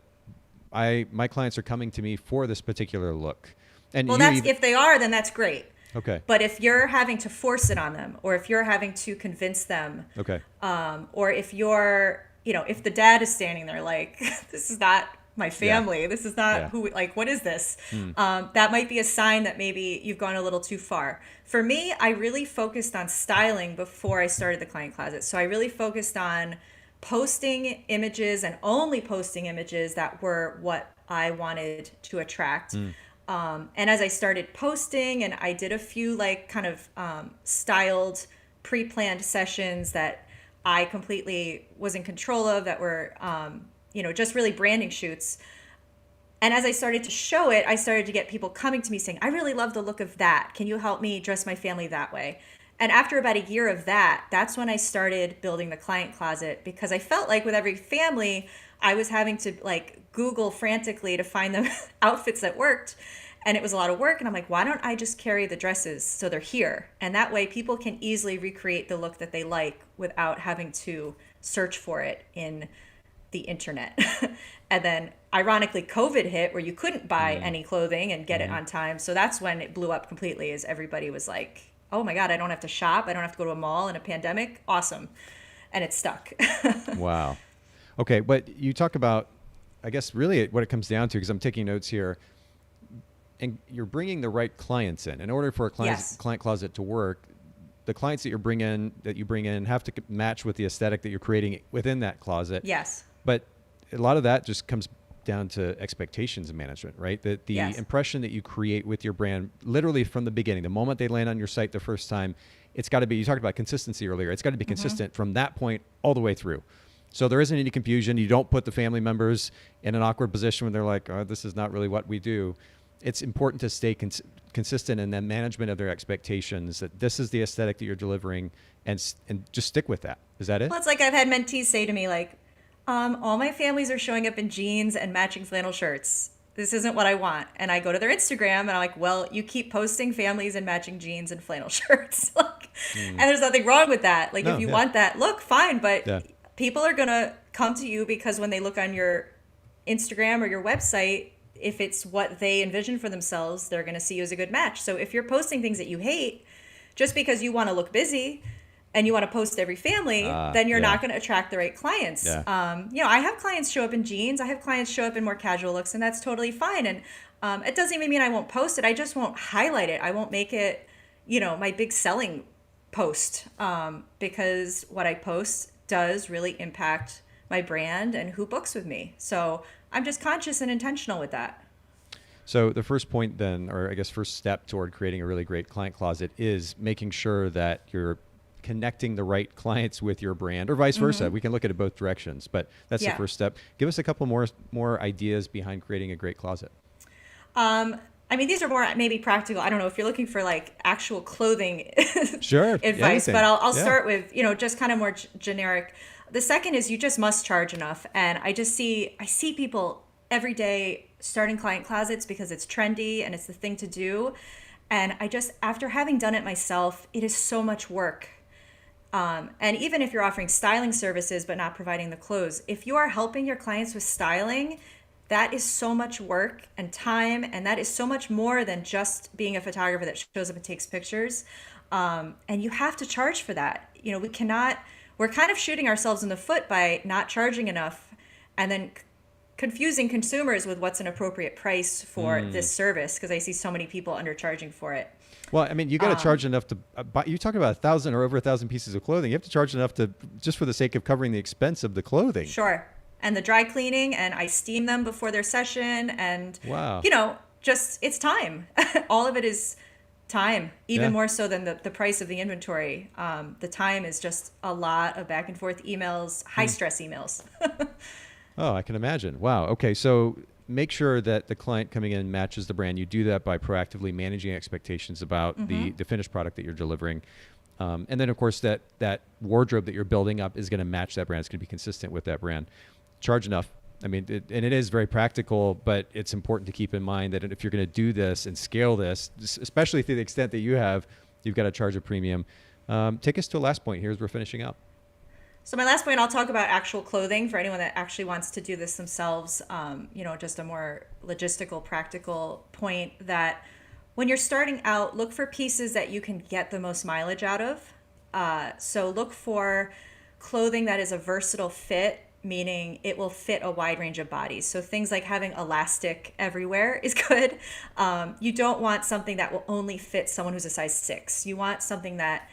my clients are coming to me for this particular look. And Well, you that's even- if they are, then that's great. okay. But if you're having to force it on them, or if you're having to convince them, Okay. or if you're, if the dad is standing there like, this is not my family, this is not Yeah. who, like, what is this? That might be a sign that maybe you've gone a little too far. For me, I really focused on styling before I started the client closet. So I really focused on posting images and only posting images that were what I wanted to attract. And as I started posting, and I did a few like kind of styled pre-planned sessions that I completely was in control of, that were, just really branding shoots. And as I started to show it, I started to get people coming to me saying, I really love the look of that. Can you help me dress my family that way? And after about a year of that, that's when I started building the client closet, because I felt like with every family, I was having to like Google frantically to find them outfits that worked. And it was a lot of work. And I'm like, why don't I just carry the dresses so they're here? And that way people can easily recreate the look that they like without having to search for it in the internet. And then ironically, COVID hit where you couldn't buy any clothing and get it on time. So that's when it blew up completely, as everybody was like, oh my God, I don't have to shop. I don't have to go to a mall in a pandemic. Awesome. And it stuck. Wow. Okay. But you talk about, I guess, really what it comes down to, because I'm taking notes here, and you're bringing the right clients in order for a Yes. client closet to work. The clients that you bring in have to match with the aesthetic that you're creating within that closet. Yes. But a lot of that just comes down to expectations management, right? The Yes. impression that you create with your brand, literally from the beginning, the moment they land on your site the first time, it's got to be, you talked about consistency earlier, it's got to be consistent from that point all the way through. So there isn't any confusion. You don't put the family members in an awkward position when they're like, oh, this is not really what we do. It's important to stay consistent in the management of their expectations, that this is the aesthetic that you're delivering, and just stick with that. Is that it? Well, it's like I've had mentees say to me, like, all my families are showing up in jeans and matching flannel shirts. This isn't what I want. And I go to their Instagram and I'm like, well, you keep posting families and matching jeans and flannel shirts. And there's nothing wrong with that. Like, No, if you yeah. want that look, fine. But Yeah. people are going to come to you because when they look on your Instagram or your website, if it's what they envision for themselves, they're going to see you as a good match. So if you're posting things that you hate just because you want to look busy and you want to post every family, then you're yeah. not going to attract the right clients. Yeah. I have clients show up in jeans. I have clients show up in more casual looks, and that's totally fine. And it doesn't even mean I won't post it. I just won't highlight it. I won't make it, my big selling post, because what I post does really impact my brand and who books with me. So I'm just conscious and intentional with that. So the first point then, or I guess first step toward creating a really great client closet, is making sure that you're connecting the right clients with your brand, or vice versa. We can look at it both directions, but that's the Yeah. first step. Give us a couple more ideas behind creating a great closet. I mean, these are more maybe practical. I don't know if you're looking for like actual clothing Sure. advice, Anything. but I'll Yeah. start with, just kind of more generic. The second is you just must charge enough. And I see people every day starting client closets because it's trendy and it's the thing to do. And after having done it myself, it is so much work. And even if you're offering styling services but not providing the clothes, if you are helping your clients with styling, that is so much work and time, and that is so much more than just being a photographer that shows up and takes pictures. And you have to charge for that. We're kind of shooting ourselves in the foot by not charging enough and then confusing consumers with what's an appropriate price for this service, because I see so many people undercharging for it. Well, I mean, you got to charge enough to buy. You're talking about 1,000 or over 1,000 pieces of clothing. You have to charge enough to just for the sake of covering the expense of the clothing. Sure. And the dry cleaning, and I steam them before their session, and Wow. just it's time. All of it is time, even Yeah. more so than the price of the inventory. The time is just a lot of back and forth emails, high stress emails. Oh, I can imagine. Wow. Okay. So make sure that the client coming in matches the brand. You do that by proactively managing expectations about the finished product that you're delivering. And then, of course, that wardrobe that you're building up is going to match that brand. It's going to be consistent with that brand. Charge enough. I mean, and it is very practical, but it's important to keep in mind that if you're going to do this and scale this, especially to the extent that you've got to charge a premium. Take us to a last point here as we're finishing up. So my last point, I'll talk about actual clothing for anyone that actually wants to do this themselves. Just a more logistical, practical point that when you're starting out, look for pieces that you can get the most mileage out of. So look for clothing that is a versatile fit, meaning it will fit a wide range of bodies. So things like having elastic everywhere is good. You don't want something that will only fit someone who's a size 6. You want something that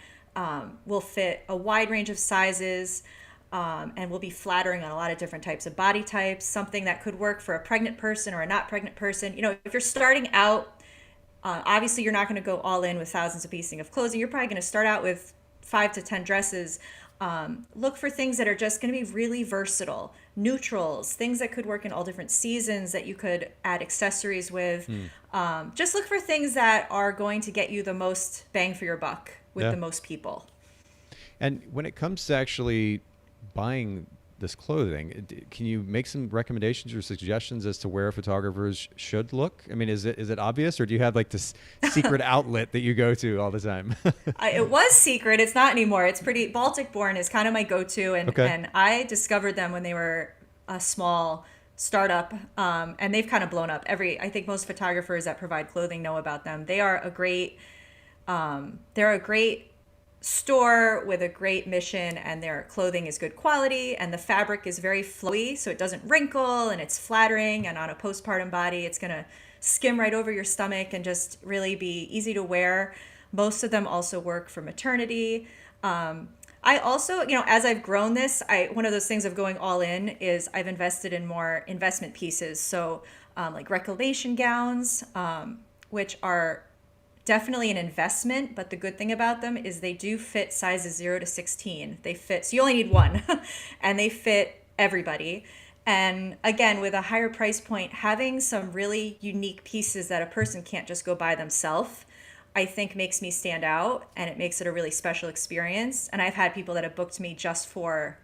will fit a wide range of sizes and will be flattering on a lot of different types of body types, something that could work for a pregnant person or a not pregnant person. If you're starting out, obviously you're not going to go all in with thousands of pieces of clothing. You're probably going to start out with 5 to 10 dresses. Look for things that are just going to be really versatile, neutrals, things that could work in all different seasons that you could add accessories with. Just look for things that are going to get you the most bang for your buck with the most people. And when it comes to actually buying this clothing, can you make some recommendations or suggestions as to where photographers should look? I mean, is it obvious, or do you have like this secret outlet that you go to all the time? It was secret. It's not anymore. It's pretty. Baltic Born is kind of my go-to, and I discovered them when they were a small startup, and they've kind of blown up. I think most photographers that provide clothing know about them. They are a great. They're a great store with a great mission, and their clothing is good quality, and the fabric is very flowy, so it doesn't wrinkle, and it's flattering, and on a postpartum body it's going to skim right over your stomach and just really be easy to wear. Most of them also work for maternity. I also, as I've grown this, one of those things of going all in is I've invested in more investment pieces. So like reclamation gowns, which are definitely an investment, but the good thing about them is they do fit sizes 0 to 16. They fit, so you only need one, and they fit everybody. And again, with a higher price point, having some really unique pieces that a person can't just go buy themselves, I think makes me stand out, and it makes it a really special experience. And I've had people that have booked me just for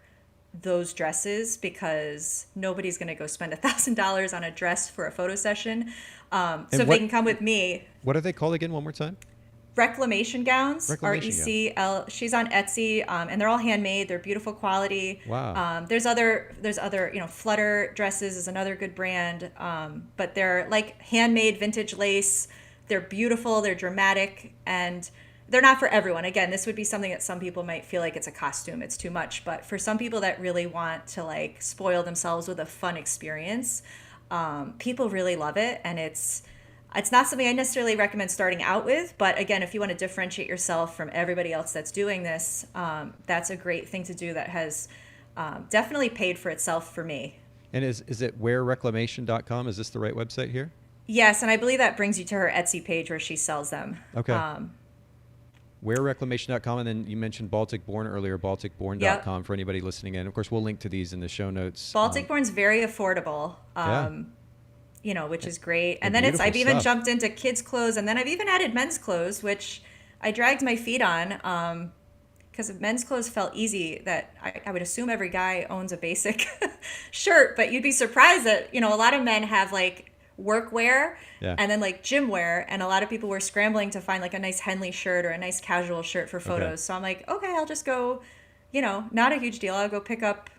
those dresses, because nobody's going to go spend $1,000 on a dress for a photo session. So if they can come with me. What are they called again? One more time. Reclamation gowns, Reclamation RECL. She's on Etsy, and they're all handmade. They're beautiful quality. Wow. There's other, Flutter Dresses is another good brand, but they're like handmade vintage lace. They're beautiful. They're dramatic, and they're not for everyone. Again, this would be something that some people might feel like it's a costume. It's too much. But for some people that really want to like spoil themselves with a fun experience, people really love it. And it's not something I necessarily recommend starting out with. But again, if you want to differentiate yourself from everybody else that's doing this, that's a great thing to do that has definitely paid for itself for me. And is it wearreclamation.com? Is this the right website here? Yes, and I believe that brings you to her Etsy page where she sells them. Okay. Wearreclamation.com, and then you mentioned Baltic Born earlier, balticborn.com for anybody listening in. Of course, we'll link to these in the show notes. Baltic Born's very affordable. which is great. And And then I've even beautiful stuff. jumped into kids' clothes, and then I've even added men's clothes, which I dragged my feet on because men's clothes felt easy. That I would assume every guy owns a basic shirt, but you'd be surprised that, a lot of men have like workwear Yeah. and then like gym wear, and a lot of people were scrambling to find like a nice Henley shirt or a nice casual shirt for photos. Okay. So I'm like, okay, I'll just go, not a huge deal. I'll go pick up,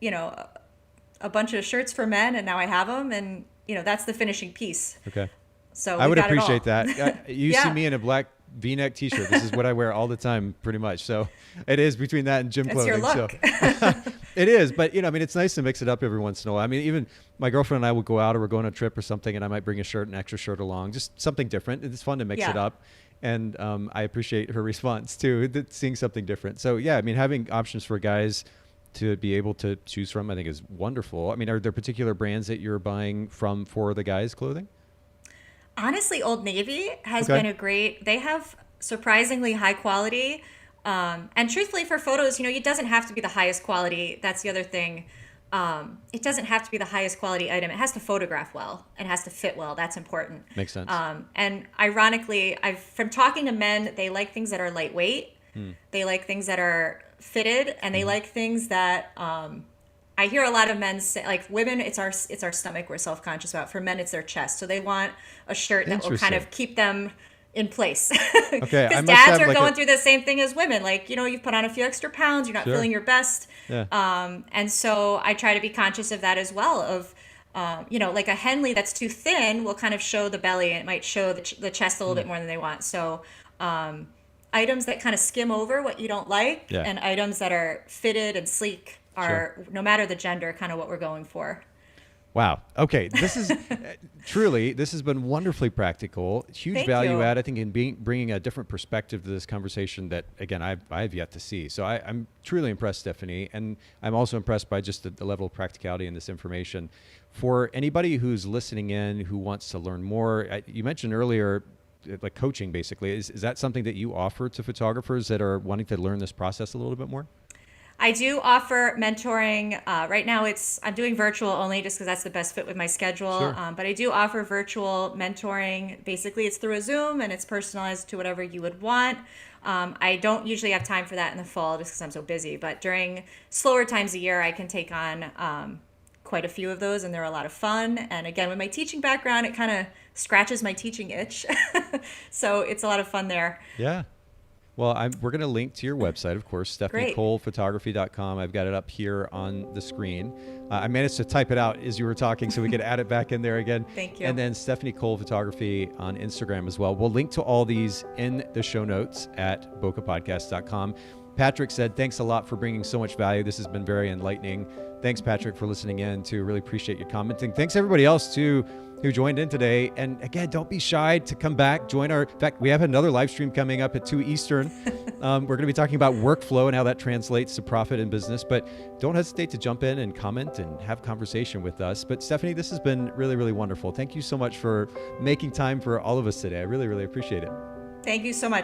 a bunch of shirts for men, and now I have them, and that's the finishing piece. Okay. So I we would got it all. appreciate that. You see Yeah. me in a black V-neck T-shirt. This is what I wear all the time, pretty much. So it is between that and gym It's clothing. your look. So it is, but it's nice to mix it up every once in a while. I mean, even my girlfriend and I will go out, or we're going on a trip or something, and I might bring an extra shirt along, just something different. It's fun to mix it Yeah. up. And I appreciate her response too, seeing something different. So yeah, I mean, having options for guys to be able to choose from, I think is wonderful. I mean, are there particular brands that you're buying from for the guys' clothing? Honestly, Old Navy has Okay. been they have surprisingly high quality. And truthfully, for photos, it doesn't have to be the highest quality. That's the other thing. It doesn't have to be the highest quality item. It has to photograph well. It has to fit well. That's important. Makes sense. And ironically, from talking to men, they like things that are lightweight. They like things that are fitted, and they like things that I hear a lot of men say, like women, it's our stomach we're self-conscious about. For men, it's their chest. So they want a shirt that will kind Interesting. of keep them in place. Okay, I Because must dads have are like going a- through the same thing as women. Like, you've put on a few extra pounds, you're not Sure. feeling your best. Yeah. And so I try to be conscious of that as well. Of, like a Henley that's too thin will kind of show the belly, and it might show the chest a little bit more than they want. So items that kind of skim over what you don't like, Yeah. and items that are fitted and sleek are, no matter the gender, kind of what we're going for. Wow. Okay. This is truly, this has been wonderfully practical. Huge Thank value you. add, I think, in bringing a different perspective to this conversation that, again, I've yet to see. So I'm truly impressed, Stephanie. And I'm also impressed by just the level of practicality in this information. For anybody who's listening in, who wants to learn more, you mentioned earlier, like coaching, basically. Is that something that you offer to photographers that are wanting to learn this process a little bit more? I do offer mentoring. Right now I'm doing virtual only just because that's the best fit with my schedule. Sure. But I do offer virtual mentoring. Basically, it's through a Zoom, and it's personalized to whatever you would want. I don't usually have time for that in the fall just because I'm so busy. But during slower times of year, I can take on quite a few of those, and they're a lot of fun. And again, with my teaching background, it kind of scratches my teaching itch. So it's a lot of fun there. Yeah. Well, we're going to link to your website, of course, Great. StephanieColePhotography.com. I've got it up here on the screen. I managed to type it out as you were talking, so we could add it back in there again. Thank you. And then Stefanie Cole Photography on Instagram as well. We'll link to all these in the show notes at bokehpodcast.com. Patrick said, thanks a lot for bringing so much value. This has been very enlightening. Thanks, Patrick, for listening in too. Really appreciate you commenting. Thanks everybody else too who joined in today. And again, don't be shy to come back, join in fact, we have another live stream coming up at 2 Eastern. We're going to be talking about workflow and how that translates to profit in business, but don't hesitate to jump in and comment and have conversation with us. But Stephanie, this has been really, really wonderful. Thank you so much for making time for all of us today. I really, really appreciate it. Thank you so much.